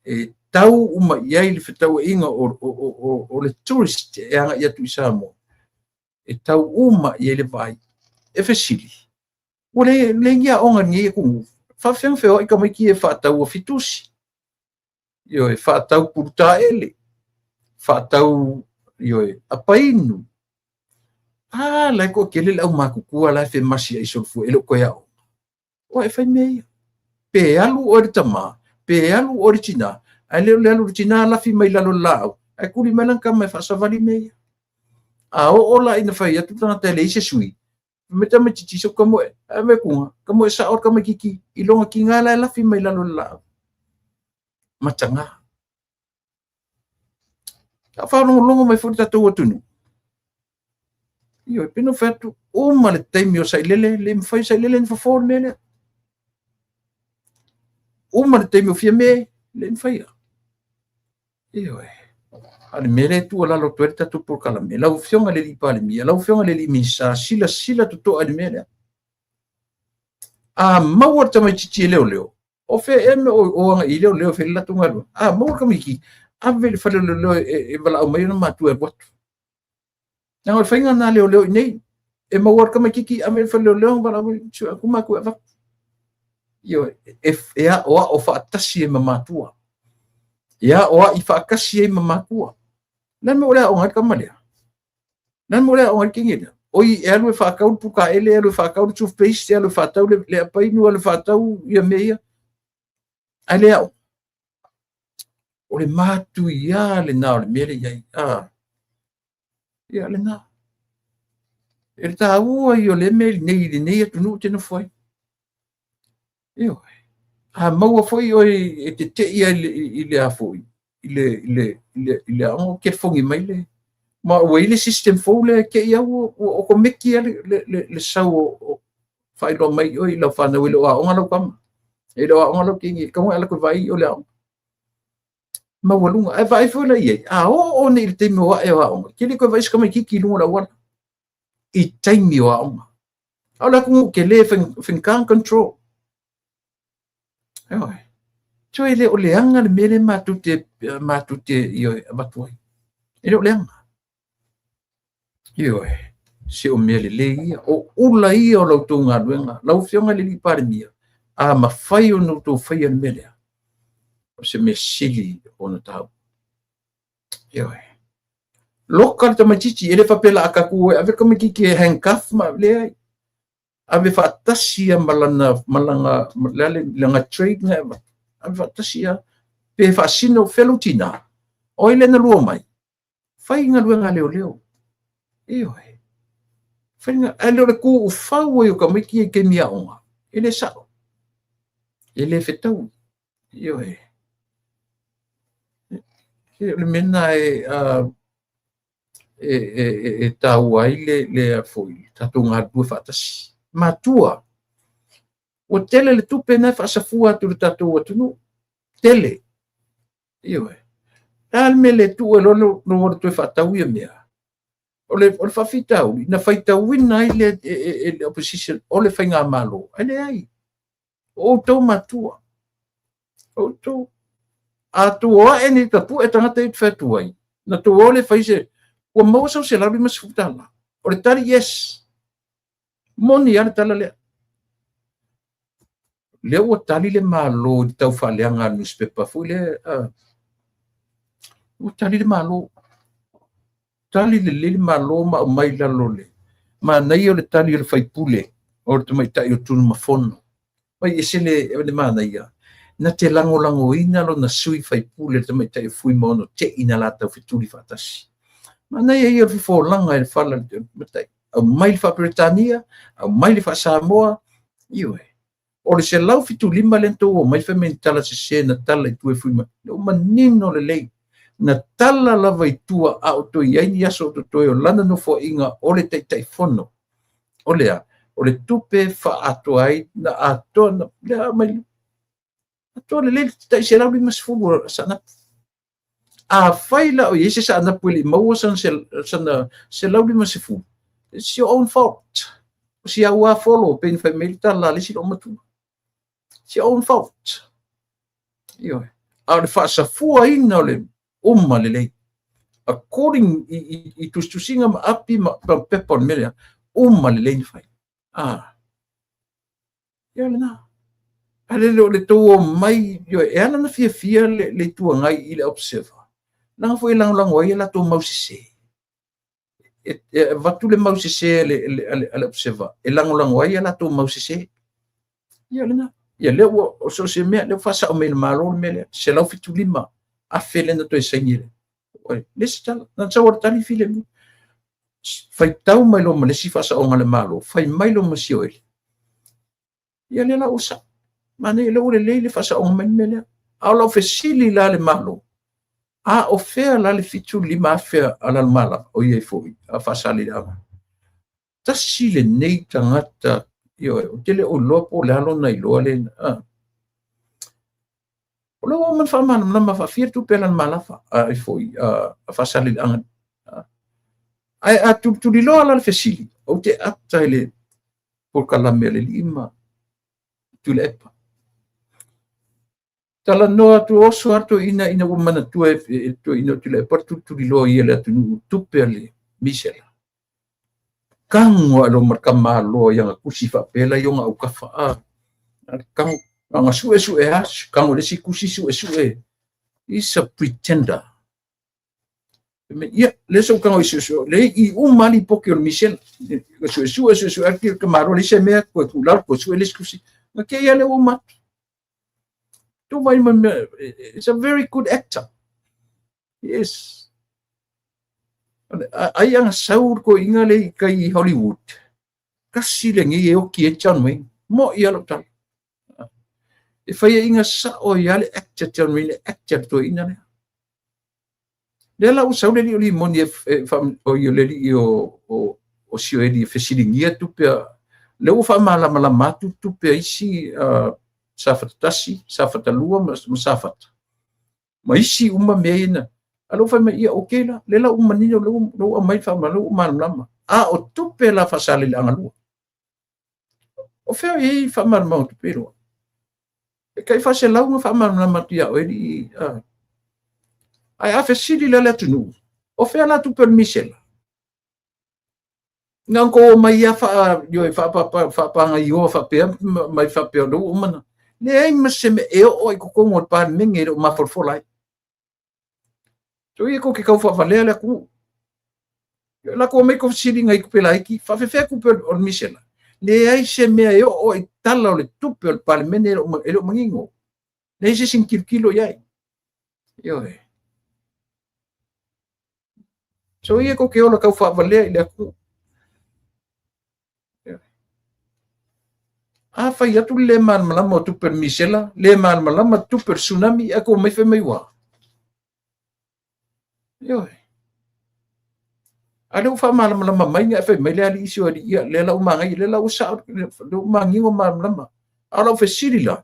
e tau uma iai le whetau inga o le tourist e anga ia tu Samoa e tau uma iai le vai e fesili o le ngia onga ngi ku whawhiang whio i ka mai ki e whaatau o fitusi e whaatau puruta ele whaatau apainu lai ko kele lau makukua lai whi masi ai solfu e lo koe au o e whai mea pe alu o le tama pe alu o le tina ai leo le alu le tina lafi mai lalo lao ai kuri melan ka mai whaasawali mea o la ina fai atu tanga tele ise sui me tama titi so kamo me kunga kamo sa or kamo kiki ilonga ki ngala la fi mai lalo la matanga ta fa longo mai fu tatu atunu io pino fatto ma le taimi o sai lele le fai sai lele fo for mele ma le taimi o fia me le fai io ale mele tu la lo tuerta tu por kala me la ufionga le li pale mia la ufionga le li misa sila tu ale mele mawar tama chichi leo o fe o nga leo fe la tunga mawar kamiki ave fa leo e bala o mai na matu e bot na fa inga na leo nei e mawar kamiki ave fa leo bala chu kuma ku va io o fa tasi e mamatua o i fa kasi e mamatua nan mo le o ngat kamalia nan mo le o ngat kingi oi elu fa kau puka ele elu fa kau tu face elu fa tau le pai nu elu fa tau ia meia ale o le matu ia le na le mele ia ia le na e ta ua io le mele nei tu nu te no foi io mau foi oi te ia ile a foi ile o ke fongi mai le ma o ile system fo le ke ia o ko meki le sau fai lo mai o ilo fa no ilo a ngalo kam ilo a ngalo kingi ko ala ko vai o le ma walunga e vai fo le ia o ni te mo e o ke li ko vai ska mai ki lunga la wa I time o a ala ko ke le fin can control ai so ile o le anga le mele matute io batoi ile o le anga io se o mele le o ula ia o lo tunga luenga lau fionga le li pare mia ma fai o no to fai al mele o se me sili o no tau io local tamachichi ele fa pela akaku ave como que handcuff ma le ave fa tasia malanga langa trade nga ave fa tasia pe fa sino felutina o ile na lua mai fai nga luenga leo io fai nga ale le ku fa o yo como que mia onga ele sa ele fetau io le mena e tau ai le foi tatunga dua fatasi matua o tele le tupe na fa safua tu tatu tunu tele io al mele tu lo no tu fa tau ia mea ole fa fitau na faita wina ile opposition ole fainga malo ale ai o to matua o to atua eni tapu e tangata i fetu ai na tu ole faise o mo so se labi mas futala o le tali yes moni ala tala le o tali le malo di tau fa le anga newspaper fu le o tali le malo tali le malo ma mai la lole ma nei o le tali le fai pule o te mai tai o tunu mafono mai esele le mana ia na te lango ina lo na sui fai pule te mai tai fui mono te ina lata fituli fatasi mana ia fo langa e fala matai au mai fa Britania au mai fa Samoa io o le se lau fitu lima lento o mai fa mentala se na tala i tu fui ma o manino le lei na tala lava i tua a to ia ni aso to o lana no fo inga o le tai fono o le tupe fa ato ai na ato na mai ato le tai se lau mas fu sana faila o yese sa na puli mau san se lauli masifu it's your own fault si awa follow pen family tala le si o matu it's your own fault io al fa sa fu ina le le according i tu singa api ma pepon melia le fai io na ale le to mai io e ana na fia le tu ngai ile observe nang foi lang oi la to mausise va tu le mausise le observa e lang oi la to mausise ia lena ia le o so se me le fa sa o me malo me se la fitu lima a fele na to e sengile oi le sta na sa worta ni file fai tau mai lo malesi fasa o ngale malo fai mai lo masio ele ia le la usa mane le fasa o menele ala fesili la le malo a o fea la le fitu lima fea ala mala o ia foi a fasa le ama tasi le nei tangata io o tele o lopo le alo nei lo le o lo man fa man na fa firtu pelan malafa ai foi a fasa le anga ai a tu di lo ala le fesili o te ata le por kala mele lima tu le epa tala noa tu oso ato ina umana tu ina tu le epa tu di lo ia le tu pele misela kango alo marka malo yang kusi fa pela yonga o kafa kango anga su as kango le si kusi su is a pretender ia le so kango isu le I mali poke o Michel su arki ke maro le se me ko kular ko su le kusi ma ke ia le uma tu vai it's a very good actor yes ai ang saur ko ingale kai Hollywood kasi le ngi o ki chan mo ia lo tal e fai inga sa o ia le actor chan le actor to ina le la usau le li mon ye fam o yo le o sio e di fesilingia tu pe le o fa mala matu tu pe isi safat tasi safat lua safat ma isi uma meina alo fa me ia okay la le la uma ni lo mai fa malo lama o tu pe la fa sale la ngalu o fe e fa mal mau tu pero e kai fa se la uma fa mal lama tia o di ai a fesili la tunu o fe la tu permission nang ko mai ia fa yo fa pa ngai yo fa pe mai fa pe do uma le ai ma se me e o ko mo pa menge o ma for lai so ia ko ke kau fa vale la ku la ko me ko sili ngai ku pela iki fa fe ku per o misela le ai se me e o tala le tu per pa menge o mangingo le se sin kilo ia yo so ia ko ke o la kau fa vale le ku fa ia tu le man malama tu per misela le man malama tu per tsunami ako mai fe mai wa yo ada fa malama mai nga fe mai le ali iso ali ia le la uma ngai le la usa do mangi o malama ala fe silila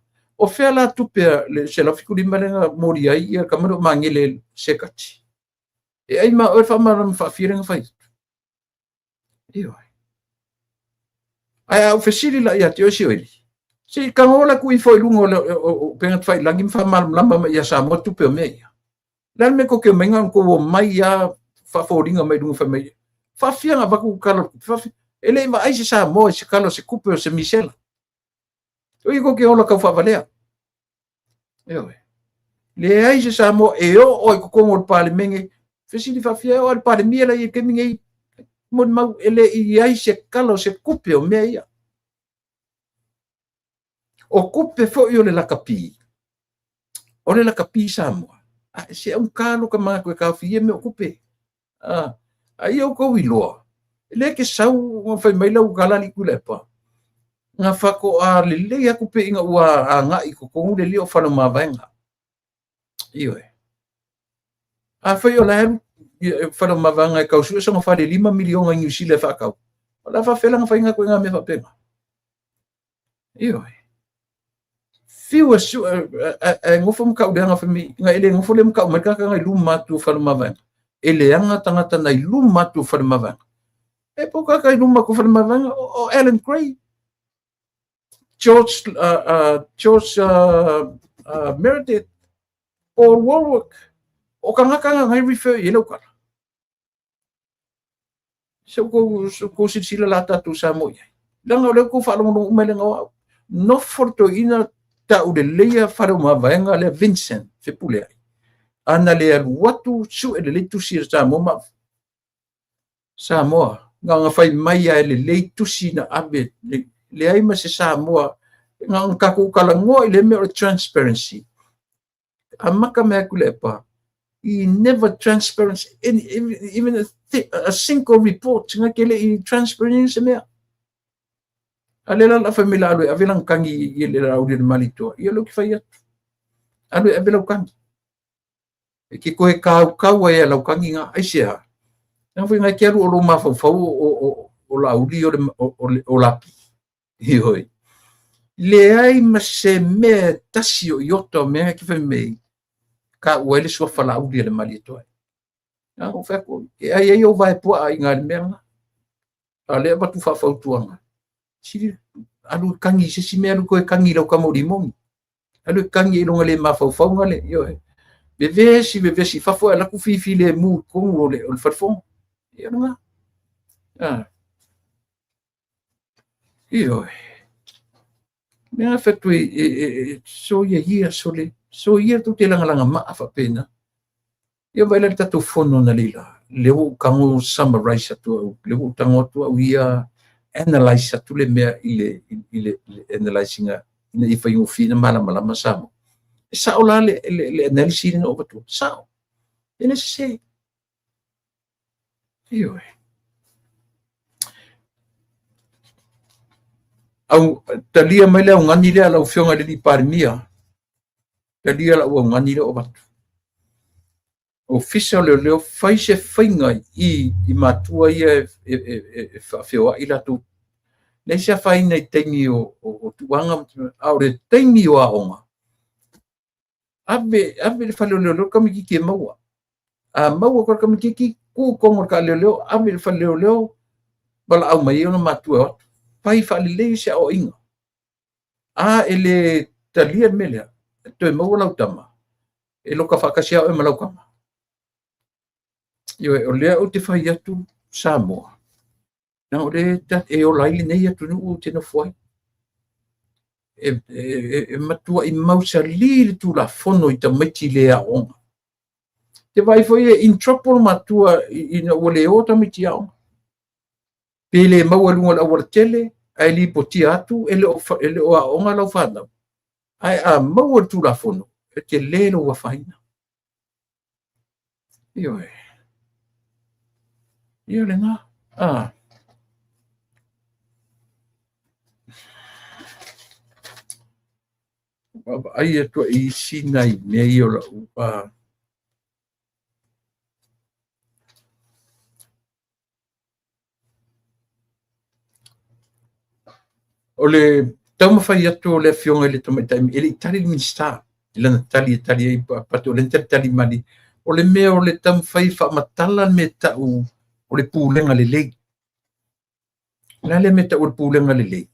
o fe la tu per le se la fiku di malenga mori ai ia kamano mangi le sekati e ai ma o fa malama fa firenga fa yo ai au fesili la ia tio sioi si kangola kui foi lungo o pengat fai langim fa mal lamba ia sa mo tu pe me lan me ko ke menga ko mai ia fa foringa mai dunga fa mai fa fianga ba ku kalo fa ele ma ai sa mo se kalo se kupe se Michel o iko ke ola ka fa valea yo le ai sa mo o ko ko pa le menge fesili fa fia o pa le miela ia ke mingi mon mau ele ia se kalo se kupe o meia o kupe fo yo le lakapi o le lakapi samo se un kalo ka ma ko ka fie me o kupe ai o ko wilo le ke sau fa mai lau kala li kulepa nga fa ko le le ya kupe inga ua nga i ko ko le li o fa no ma venga io fa yo la fa no ma venga ka su so fa de 5 miliona New Zealand fa ka la fa fela nga fa inga ko nga me fa pena io fiwa su ngofo mka udanga fa mi nga ele ngofo le mka mereka ka ngai luma tu fa no ma venga ele anga tangata nai luma tu fa no ma venga e poka ka luma ko fa no ma venga o Alan Gray George Meredith or Warwick o kanga ngai refer yelo ka so ko sila lata tu sa mo ya langa le ko fa lo mo melenga no forto ina ta u de leia fa ma venga le Vincent fe pule ana le watu su le tu sir sa mo ma sa mo nga fai mai le tu sina abe le ai ma se sa mo nga ka ku kala ngo le me transparency amaka me ku le pa never transparent even a single report nga kele I transparency mea. Alela la famila alu avelang kangi ile la udi malito. Ia lo ki fai atu. Alu avela kangi. Ki koe kau ia la kangi nga aisia. Nga fai nga kiaru o lo mafau o la udi o lapi. Ioi. Le ai ma se me tasi o yoto mea ki fai mei. Ka uele sua fala udi le malito. Nga o fai ko. Ai o vai pua ai ngā mea. Ale batu fafau tuanga. Siri alu kangi se si me alu koe kangi lau kamori mongi. Alu kangi ilonga le mafau ngale. Yo bevesi fafo ala ku fifi le mu kongo o le farfong. Yo nga. Yo. Mea fetu so ia so ia tu te langa ma afa pena. Yo vai la tatu fono na lila. Leo kango summarize tu leo tango tu ia analyze tu le mea ile analyzinga ina ifa yung fina malama samo. Sao la le analysis na over tu. Sao. Ina se. Iyo. Au talia mai le ngani le ala ufionga le parmia. Talia la ngani le over tu. Official le fai se fainga I matua ia feo ila tu. Le se fai nei tengi o tuanga au le tengi o aonga. Abe le faleo kami ki maua. Maua ko kami ki ku kongo ka leo abe le faleo bala au mai ona matua. Pai falile se o inga. Ele talia melia. To maua lau tama. Lo ka fakasia o malau kama. Yo o le o te fai atu Samoa. Na o le ta o laili nei atu no te no foi. Matua I mausa li tu la fono I ta meti le aonga. Te vai foi intropol matua I na o le o ta meti aonga. Pele maua lunga la wala tele, ai li poti atu, ele o aonga lau whana. Ai maua tu la fono, te lelo wa whaina. Iyo e. Iyo le nga. Ai atua I sinai mei o la o le tau fai atu o le fionga le tamaitaimi ele tali minsta ilana tali ai patu le tali mali o le mea o le tam fai fa matala me tau o le pulenga le lei la le meta o le pulenga le lei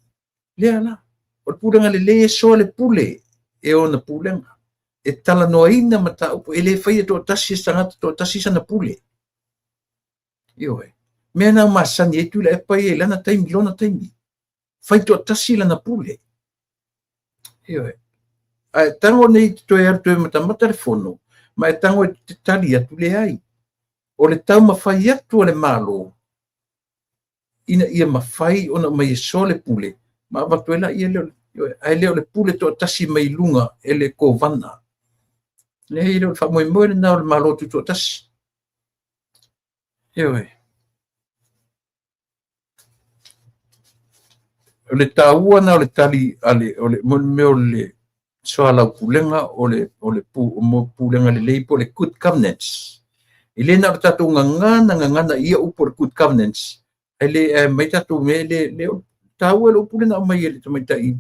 le ala o le pulenga le lei so le pule e ona pulenga e tala noaina mata o ele fai to tasi sangata to tasi sana pule yo e me na masani e tu le pai e lana taimi lona taimi fai to tasi lana pule yo e ai tango nei to e to mata telefono ma e tango te tali atu le ai o le tau mawhai atu o le malo ina ia mawhai ona mai so le pule ma watuela ia leo ai leo le pule to tasi mai lunga ele ko vana le leo fa moi moi na le malo tu to tasi yo e o le taua na o le tali ale o le mo le so ala pulenga o le pulenga le leipo le good governance ile na tatu ngana ia upo good governance ele mai tatu me le taua le pulenga mai ele mai tai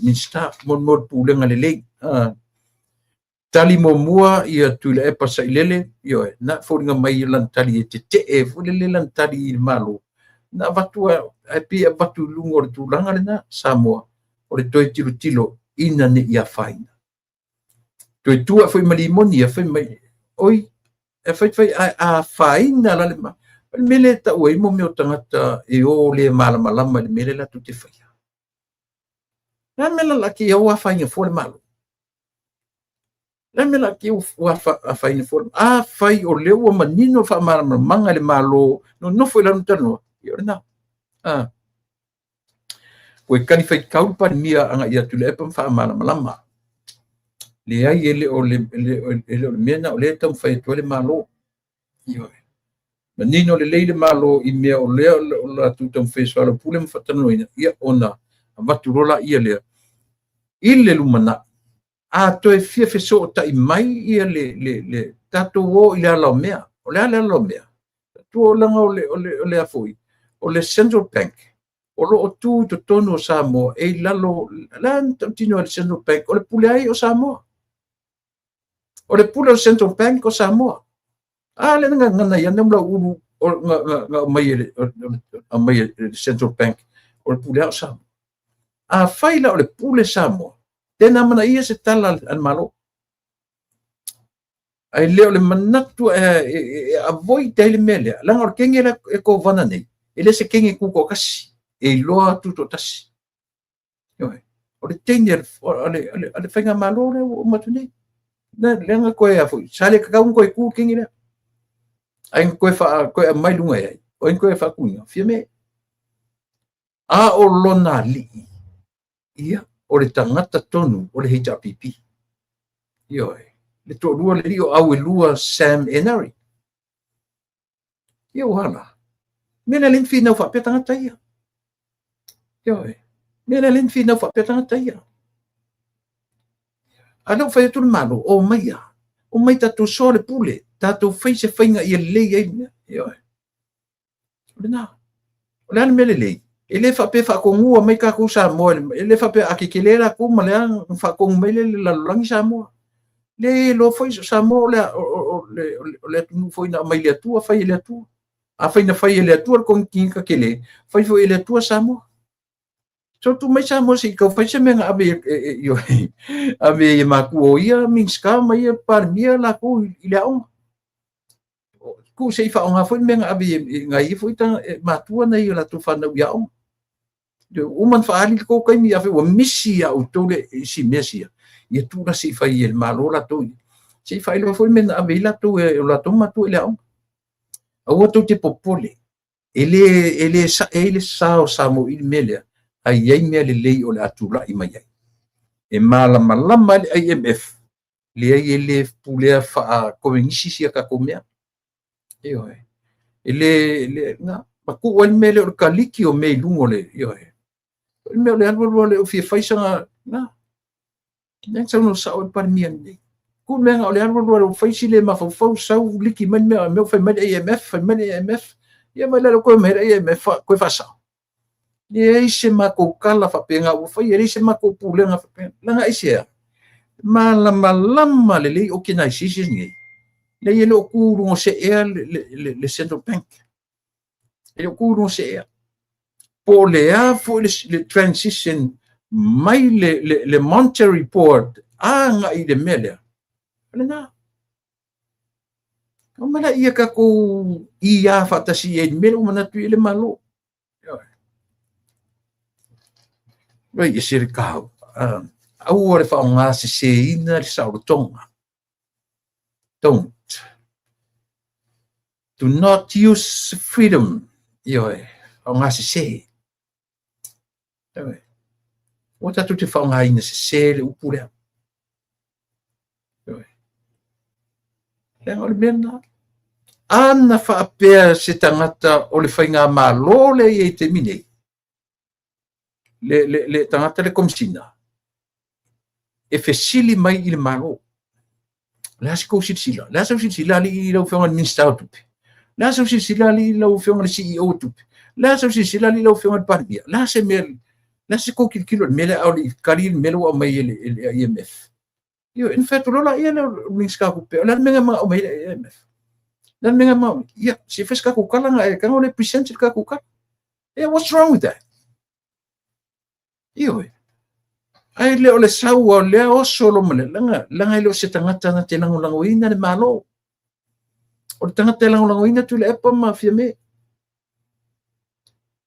minsta mo pulenga le lei tali mua ia tu le pasa ilele yo na foringa mai lan tali te fulele lan tali malo na vatua api vatu lungo tu langa na Samoa o le toi tilo ina ne ia faina toi tua foi malimoni foi mai oi e fai a faina la le ma mele ta oi mo me tangata e o le malama le mele la tu te fai na mele la ki o faina fo le malo na mele la ki o faina fo a fai o le o manino fa manga le malo no foi la no yo na koe kani fai kau pa mia anga ia tule e pam wha malama. le ai ele o le mena o le tam fai to le malo io manino le malo I mea o le o la tu tam fai so la pule mfatano ina ia ona vatu rola ia le ile lumana a to e fia fe so ta I mai ia le tato o ile ala mea o le ala mea tu o langa o le afoi o le Central Bank o lo o tu to tono Samoa e lalo lan tino le Central Bank o le pule ai o Samoa o le pule o Central Bank o Samoa le ngana ia nem la ulu o nga mai le Central Bank o le pule o Samoa a faila o le pule Samoa tena mana ia se tala al malo ai leo le manatu a voi tele mele langa o kenge e ko vana nei ele se kenge ku ko kasi e loa tu to tasi o le tenger o le fenga malo o matune na lenga ko e foi sale ka un ko ku kenge le ai ko mai lunga ai o ko fa kunga fiame a o lona li ia o le tangata tonu o le HRPP le to lua le rio au lua Sam Enari hala mena len fina fa pe tangata ia mena len fina fa pe tangata ia ano fa tu malo o mai tatu so le pule tatu face fainga ia le ia na o mele le ele fa pe fa ko ngua mai ka ku sa mo ele fa pe akikelera ku male fa ko mele la langi sa mo le lo foi sa mo le tu foi na mai le tua fai le tua a fai na fai le tua con kinka kele fai foi le tua sa mo so tu mai sa mo si ko fai se menga ave ma ku o ia min ska mai par mia la ku ile on ku se fa on foi menga ave ngai foi ta ma tua na ia la tu fa na ia on de uman fa ali ko kai mi ave o misia o tole si mesia ia tu na si fai el malo la tu si fai lo foi men ave la tu la toma tu ile on o to te popole ele sa mo il mele ai mele le o la tu la I mai e malama le IMF le ele pule fa ko ngisi si ka ko mea ele na ma ku wal mele o kaliki o me lungo le me le alvo le o fi faisa na nem sa no sa o par mian ku me o le alvo o faisi le ma fa sa liki man me fa man IMF ia mai le ko me IMF ko fa sa ye se ma ko kala fa penga o fa ye se ma ko pulenga fa penga langa isia malama le o kina isi ni le ye lo ku ro se le Central Bank e o ku ro se po le a fo le transition mai le monetary report nga I de mele na o mana ia ka ko ia fa ta si e mele o mana tu le malo Right, you see the cow. I would if I'm asked to say in the South Tonga. Don't. Do not use freedom. I'm asked to say. What are you found in the say? Upura. Anna fa apea se tangata o le whainga malo le e te mine. Le tangata le komsina e fesili mai I le malo la se ko sila la se sila li lo fenga minister tupe la se sila li lo fenga CEO tupe la se sila li lo fenga partia la se mel la se ko kilo mele au li karir melo o mai le IMF in fact lo ia le minister tupe la menga ma o mai IMF la menga ma ia se feska ko kala nga e ka le present ka ko ka what's wrong with that ai le ole saua le o solo male langa ile o se tangata na te langoina le malo o le tangata langoina tu le epa ma fia me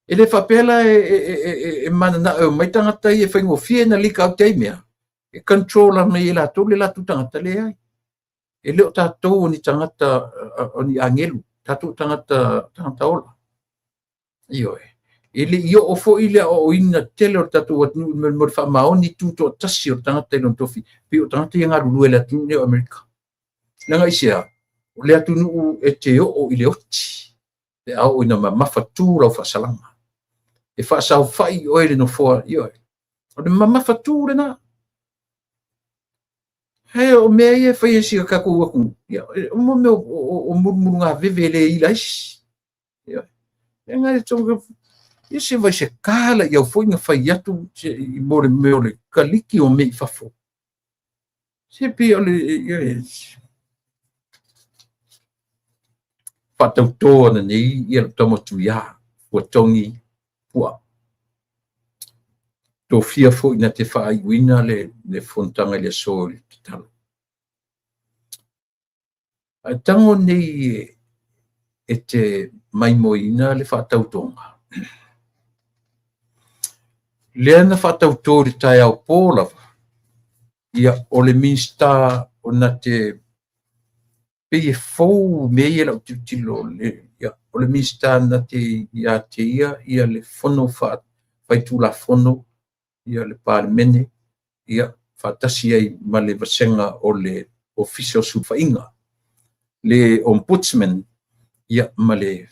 ele fa pela e mana o mai tangata I whaingo fia na lika au teimea e controla me la tu tangata le ai ele o tatou ni tangata o ni angelu tatou tangata ola Ele io o fo ile o ina tele o tatu wat mo fa maoni tu to tasi o tanga tele on tofi pi o tanga te nga lu ele tu ne America langa isia o le atu nu e te o ile oti e au ina ma fatura fa salama e fa sa fai o ele no fo io o de ma fatura na he o me e fa isi ka ku ya o mo me o murmuru nga vevele ila io e nga tonga esse vai ser cala e eu fui na faiato e more meole kaliki o me fafo se pe ole patauto na nei ia tomo tu ya o tongi pua to fia fo ina te fai wina le fontanga le sol talo a tango nei e te mai moina le fatautonga Leana whatautori tai au pōlawa. Ia o le minsta o na te peye fou mei lau tilo. Ia o le minsta na te ia le fono whaitu la fono. Ia le pārmene. Ia whatasi ai ma le vasenga o le official suwhainga. Le ombudsman. Ia ma le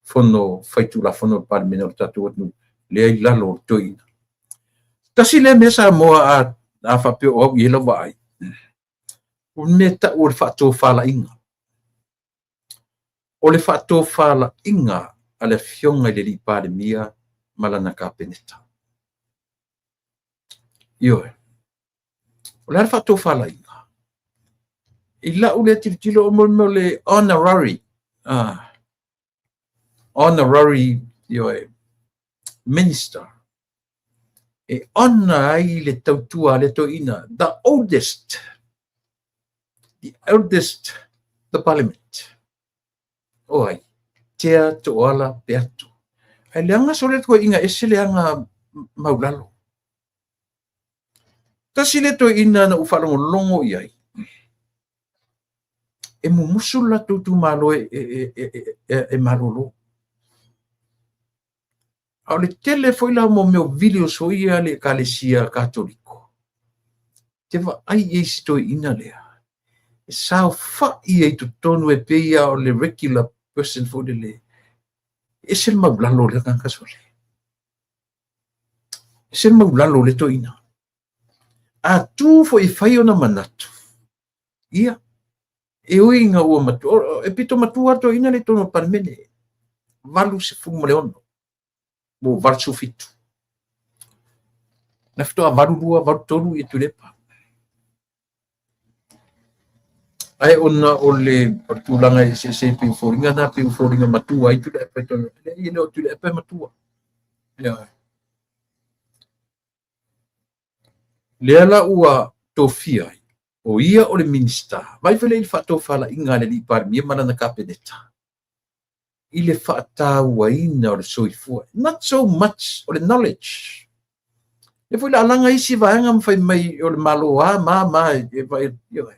fono whaitu la fono pārmene o tatu atu. Le ai lalo toina. Tasi le mesa moa a whapeo au i lawa ai. O me ta o le whato whala inga. O le whato whala inga a le fionga i le li pāre mia malana ka peneta. Ioe. O le whato whala inga. I la ule tilo o mo le honorary. Honorary ioe minister. E ona ai le tautua le toina, the oldest, the parliament. Oi, tea toala peatu. Ai leanga sole ko inga ese leanga maulalo. Tasi le to ina na ufalongo longo iai. E mumusula tutu malo e malolo. Au le tele foi la mo meu video so ia le kalesia katoliko. Te va ai e sto ina lea. E sao fa i e tu tonu e peia o le regular person for le. E se maulalo le kanka sole. E se maulalo le to ina. A tu fo i fai ona manatu. Ia. E uinga ua matu. E pito matu ato ina le tono panmene. Valu se fumo le ono. Mo varsu fitu. Nafto a varu rua, varu tolu e tu lepa. Ai ona o le tulanga e se piu foringa na piu foringa matua ai tu lepa e tono. Ia leo tu lepa e matua. Ia. Lea la ua tofia ai. O ia o le minista. Vai vele il fato fala inga le li par mia manana kapeneta. Ile fata ua ina o le soifua. Not so much o le knowledge. E foi la langa isi vaenga mwhai mai o le maloa ma e vai ioe.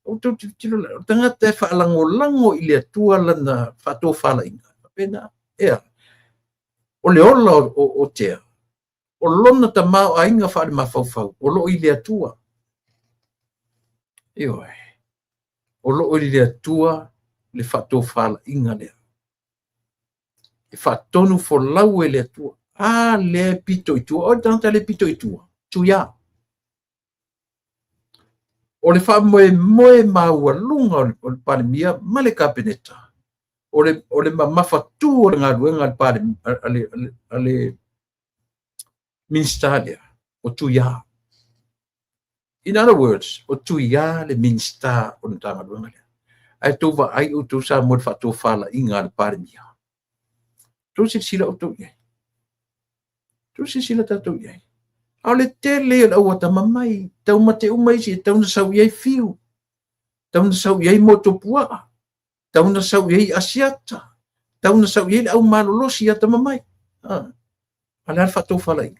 O tau tilo o tangata e whaalango lango i le atua lana fato fala inga. Pena, ea. O le ola o tea. O lona ta mao a inga whaare mawhauwhau. O lo i le atua. Ioe. O lo i le atua le fato fala inga lea. E whatonu fo lau e le atua. Le pito i tua. O tanta le pito i tua. Tuia. O le wha moe maua lunga o le pare mia ma le kapeneta. O le mawhatu o le ngā ruenga le pare ale ministalia o tuia. In other words, o tuia le minsta o le tanga ruenga lea. Ai tova ai o tu sa mo le whatu whala inga le pare mia. Tu si sila o tu iai. Tu si sila tatou iai. Au le tele o au ata mamai. Tau mate umai si tau na sau iai fiu. Tau na sau iai motopua. Tau na sau iai asiata. Tau na sau iai au malolosi ata mamai. Ale al fatou falai.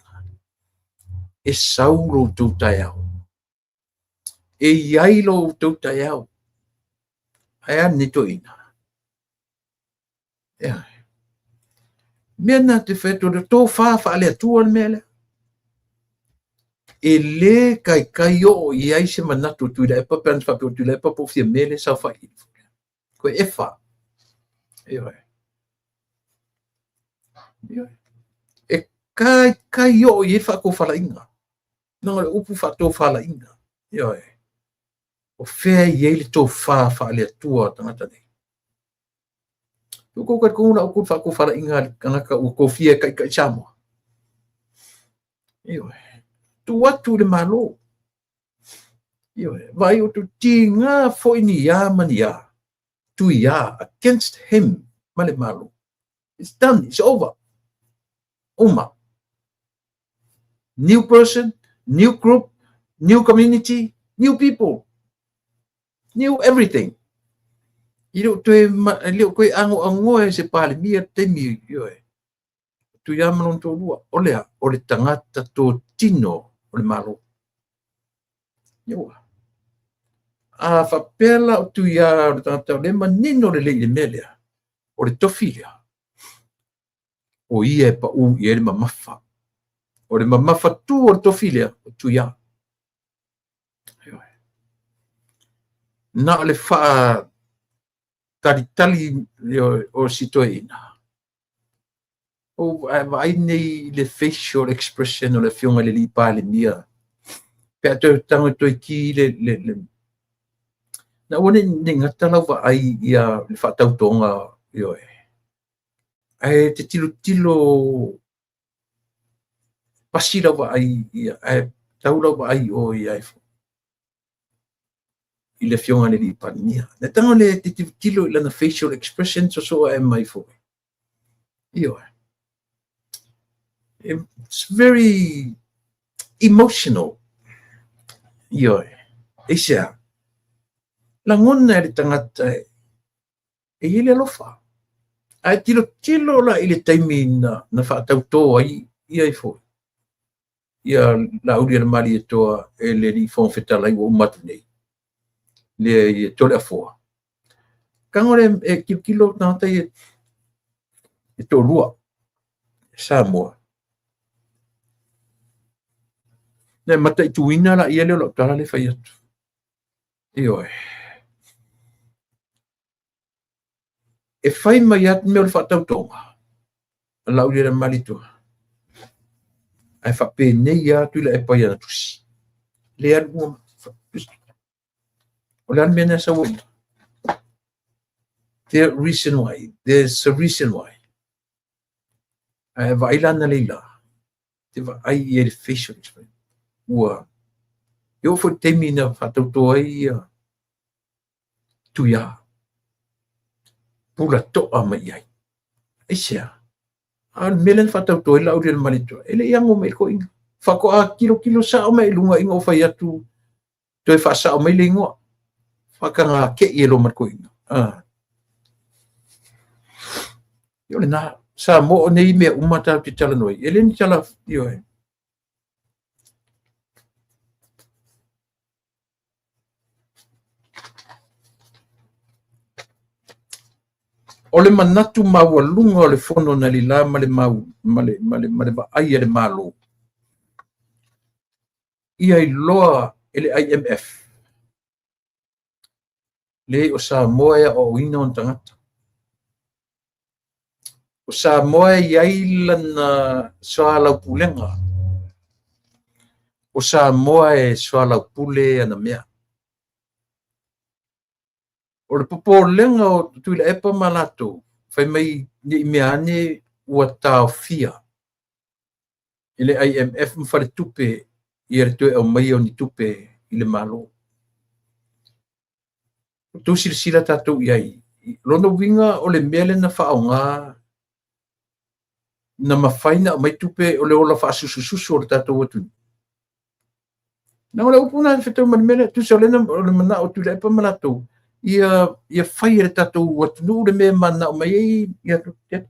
E sau lo tau tai au. E iai lo tau tai au. Ai an nito ina. Mena te feto de tō whāwha le atua le mele. E le kai o i ai se manatu tui le epa pean whapio tui le epa po fia mele sa whai. Koe e wha. E kai o i e whako whala inga. Nanga le upu whato whala inga. O whea i eile tō whāwha le atua tangata nei. Ko kuna o kut whako whala inga kanaka o ko fia kai Samoa. Tu watu le malo. Vai o tu tinga foi ni ya mania. Tu ya against him male malo. It's done. It's over. Uma. New person, new group, new community, new people, new everything. Ilo koe ango e se pale mia temi yoe. Tu ya manon to lua. Ole tangata to tino ole malo. Yoa. A whapela o tu ya o tangata le manino le leile melea. Ole tofilia. O ia pa u i ele mamafa. O le mamafa tu o le tofilia o tu ya. Na le wha talitali o sitoina. O ai nei le facial expression o le fionga le lipa le mia. Pea to tango to ki le na one ne ngata lawa ai ia le whatautonga ioe. Ai te tilo pasira wa ai ia ai taula wa ai o ia i le fionga le lipa le mia. Na tango le te tilo ilana facial expression so ai mai fo. Ioe. It's very emotional. Ioe. Eisa. La ngona le tangata e ile lofa. Ai tilo la ile taimi na whaatautoa i fo. Ia la uri ana mali e toa e le ni fon fetala i o matu nei. Le tole a foa. Kangore e kilo tangata e to rua. Samoa. Ne mata i tuina la ia leo tala le fai atu. Ioe. E fai mai atu meo le whaatautonga. La uri ana mali toa. Ai whape nei atu la e pai ana tusi. Le anu ua. O le anu mena sa woi. There's a reason why. Ai vailana leila. Te va ai i e facial expression. Ua. Yo fo temi na whatautoa i tuia. Pula toa mai ai. Eisea. Al melen whatautoa i la uri ana mali toa. Ele iango mai ko inga. Whako a kilo sa o mai lunga inga o whai atu. Toi whasa o mai le ingoa. Whakanga ke i elo marko inga. Yo le na sa mo o nei mea umata te tala noi. Ele ni tala ioe. O le manatu maua lunga o le fono na li la ma le mau ma le va ai le malo. Ia i loa ele IMF. Le o sa moa o ina on tangata. O sa moa iai lana soa lau pulenga. O sa moa e soa lau pule ana mea. O le popo lenga o tuila epa malato. Fai mai ni mea ane ua tau fia. Ile IMF mwhare tupe i ere tue au mai o ni tupe i le malo. Tu sila tatou iai. Lono winga o le mele na whaonga na mawhaina o mai tupe o le ola whaasusususu o le tatou atu. Nā le upuna whetau mele tu sa lena o le mana o tuila epa malato. Ia whai ere tatou atu nu le mea mana o mai ei ia tupe.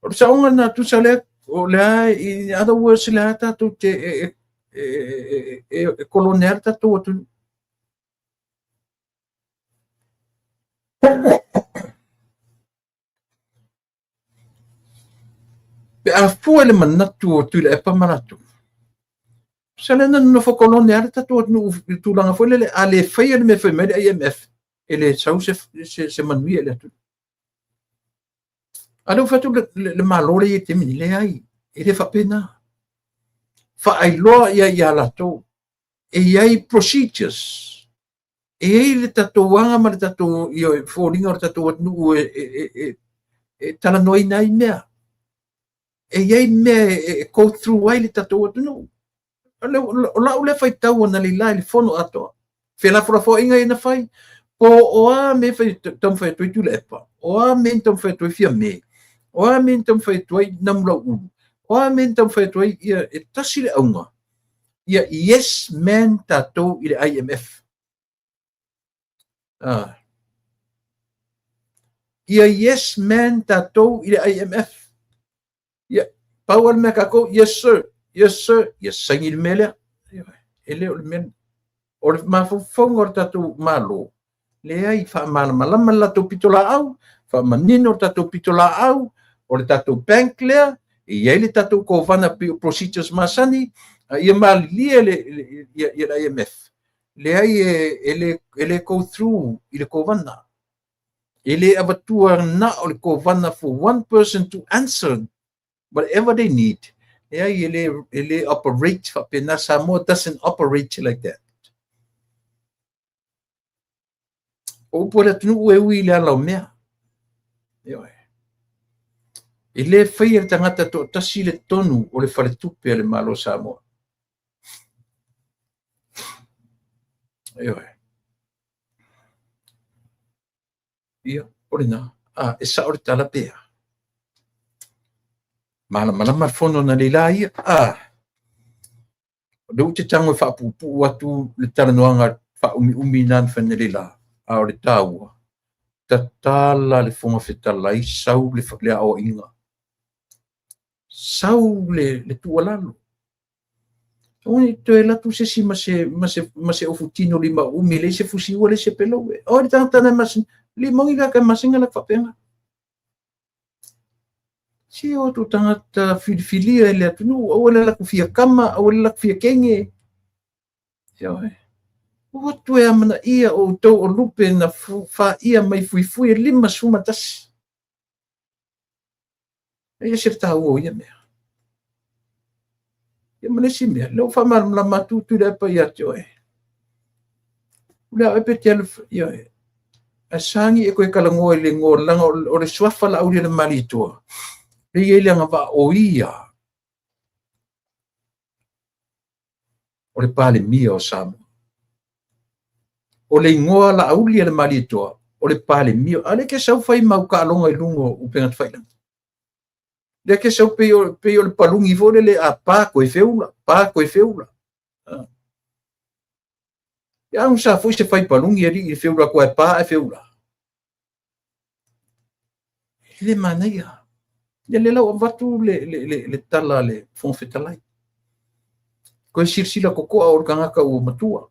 O sa onga na tu sa le o le ai in other words le tatou te kolonial tatou atu. pe a fu le manatu o tu le pa manatu sala na no fokolone ala tatu no tu langa foi le ale fai le me foi me IMF ele sau se manui ele tu alo fatu le malore e te mini le ai ele fa pena fa ai lo ia la to e ai procedures e le tatu wanga ma le tatu io foringa o tatu no e tala noi nai mea e ai me go through ai le tatu no o le fai tau na li lai le fono ato fe la fo inga ina fai po o a me fai tam fai tu le pa o a me tam fai tu fia me o a me tam fai tu nam la u o a me tam fai tu ia e tasi le unga ia yes man tato i le IMF ia yes man tato i le IMF ia power me ka ko yes sir yes sangil mele ele o men o ma fo ngor tatu malo le ai fa malama la to pitola au fa manino tatu pitola au o le tatu bank lea e ele tatu ko vana procedures masani ia mali ele ia IMF le ai ele go through ile ko vana ele abatua na o le ko vana for one person to answer whatever they need. Yeah, ele operate pena Samoa doesn't operate like that. O pole tunu e ui le ala mea. Ele fai e tangata to tasi le tonu o le fale tupe le malo Samoa. Ia, ore na. E sa ore tala pea. Malama fono na le lai. Do te tango fa pupu atu le taranoanga fa umi nan fa le la. A ore taua. Tatala le fonga fetalai sau le ao inga. Sau le tualalo. Oni to la tu se si mase ofutino lima umi le se fusi o le se pelo. Ore tantana mas lima ngiga ka masinga la fa penga. Si o tu tangata filia ele atu no o le la kufia kama o le la kufia kenge. O tu e amana ia o tau o lupe na fa ia mai fui lima suma tasi. Ia sirta o ia mea. Ia manesi mea. Leo fa la matu tu le pa ia tio e. Ula e peti alfa ia e. A sangi e koe kalango e le ngō langa o le swafa la auri le malitua. Le ia nga va o ia. O le pale mia o Samoa. O le ngoa la auli le malitua. O le pale mia. Ale ke sau fai mau ka alonga i lungo upenga tfailang. Le ke sau peo le palungi vole le a pa koe feula. Ia un sa foi se fai palungi e feula koe pa e feula. Le manaia. Le lau avatu le tala le fonfetalai. Koe sirsila kokoa o kangaka o matua.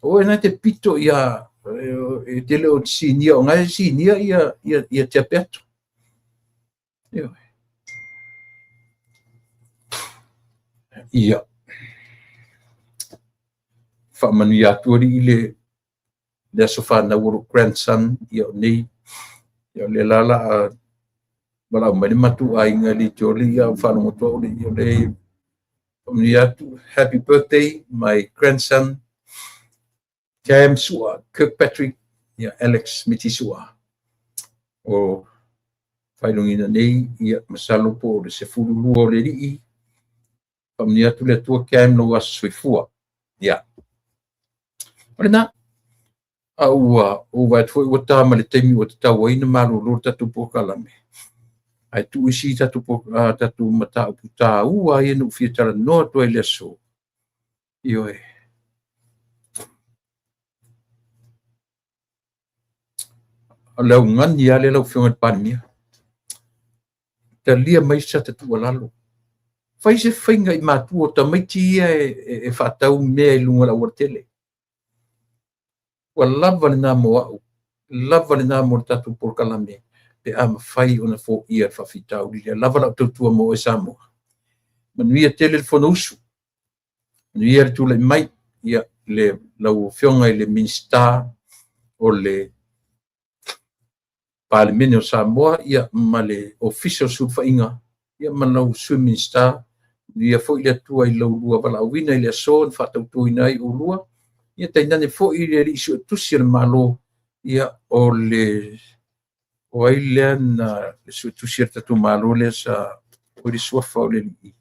O e nai te pito ia te leo sinia o ngai sinia ia te apeato. Ia. Whamanu atu ori le asofa na uro grandson ia nei. Ia le lala wala mai matu ai nga li joli ia whanongo tō le whamanu happy birthday my grandson Cam Sua Kirkpatrick ia Alex Mitisua o whainongina nei ia masalo po le se furulua o le rii whamanu le tua Cam no as soifua ia Marina au o vai foi o tama le temi o tau ina malu lo tatu po kalame ai tu isi tatu mata puta ua ia no fiatara no to ele so io e ala ngani ale lo fiona pania te lia mai sa tatu lalo fai se finga i matu o tamaiti e fatau me lunga la wortele wala lava na mo tatu por kalame pe a mawhai ona fo ia whawhitau li lava lau tautua mo e Samoa. Manuia telefona usu. Manuia tula mai ia le lau whionga i le minsta o le Parliament o Samoa ia ma le official suwhainga ia ma lau swimming star ia fo i le atua i lau lua wala awina i le aso na whatautu ina i o lua ia tainane fo i le isu tusi le malo ia o le o ai lea na le su tusi tatu malo le sa o le suafa o le li.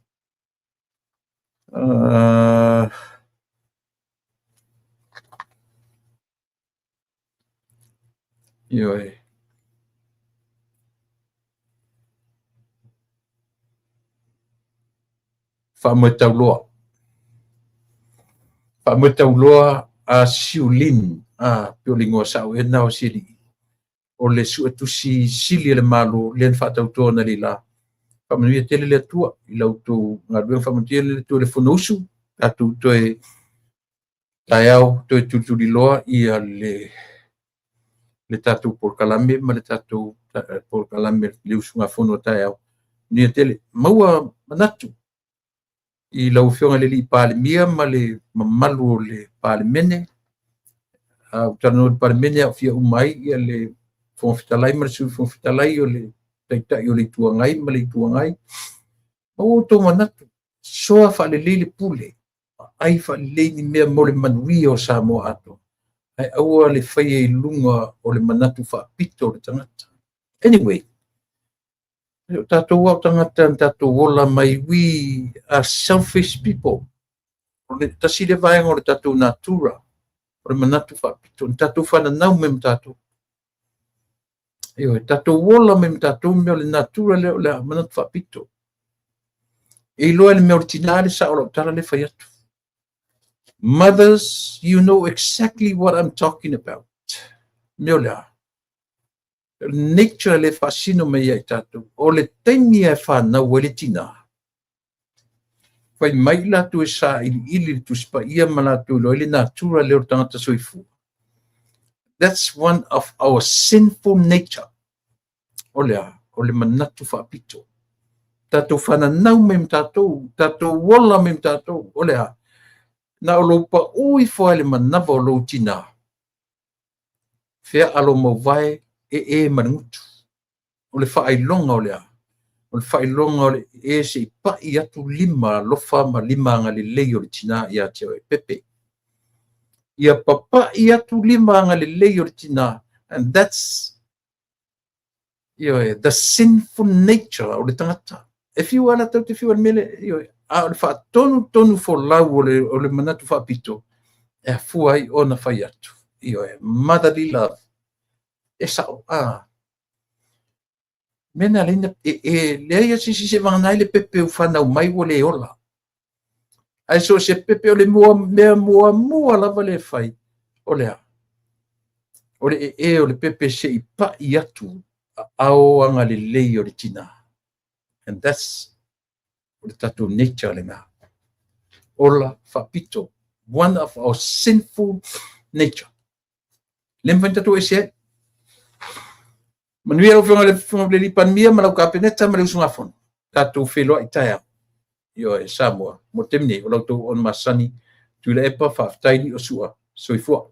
Io e whaamutauloa a siulin a piolingoa sao e nao siri o le su tusi sili le malo le whatautoa na li la whamanuia tele le atua i lau tō ngā ruang whamanuia le tō le whanausu atu toe taiao toe tuturi loa ia le tatou porkalame ma le tatou porkalame le usunga whono taiao nia tele maua manatu i lau whionga le li palemia ma le mamalu o le palemene utano le palemene au fia umai ia le whongfitalai ma le sui whongfitalai o le taitai o le tuangai ma le tuangai o tō manatu soa whalelei le pule ai whalelei ni mea mo le manui o Samoa ato ai aua le whaia i lunga o le manatu whaapito o le tangata anyway tatou au tangata tatou ola mai we are selfish people o le tasi le vaenga o le tatou natura o le manatu whaapito tatou whananau me tatou tatou ola me tatou me o le natura le o le manatu whaapito e loa le mea o le tinare sa o tala le whai atu. Mothers, you know exactly what I'm talking about. Mea o le a nature le fascino me ia tatou o le taimi e whanau e le tina fai mai latu e sa ili tu spa ia malatu lo le natura le o tangata soifu. That's one of our sinful nature o le manatu whaapito tatou whananau me tatou wala me tatou o le a na o lo pa ui fo le manava o lo tina fea alo mo vai e manutu o le whailonga o lea o le whailonga o le e se pa i atu lima lofa ma lima nga le lei o le tina i ate o e pepe ia papa i atu lima nga le lei o le tina and that's the sinful nature o le tangata if you want to if you want mele a le fa tonu fo lau o le manatu whaapito e fuai ona whai atu motherly love e sao mena lena le ia si se vanai le pepe u fana mai o le ola ai so se pepe o le mua lava le fai o le o le pepe se i pa i atu ao anga le lei o le tina and that's o le tatou nature le ngā ola whapito one of our sinful nature lempa tatou e se manuia o whonga le lipan mia ma lau kapeneta ma le usunga whono tatou wheloa i taia e Samoa mo temne o lau tau on masani tu le epa whaftaini o sua soifua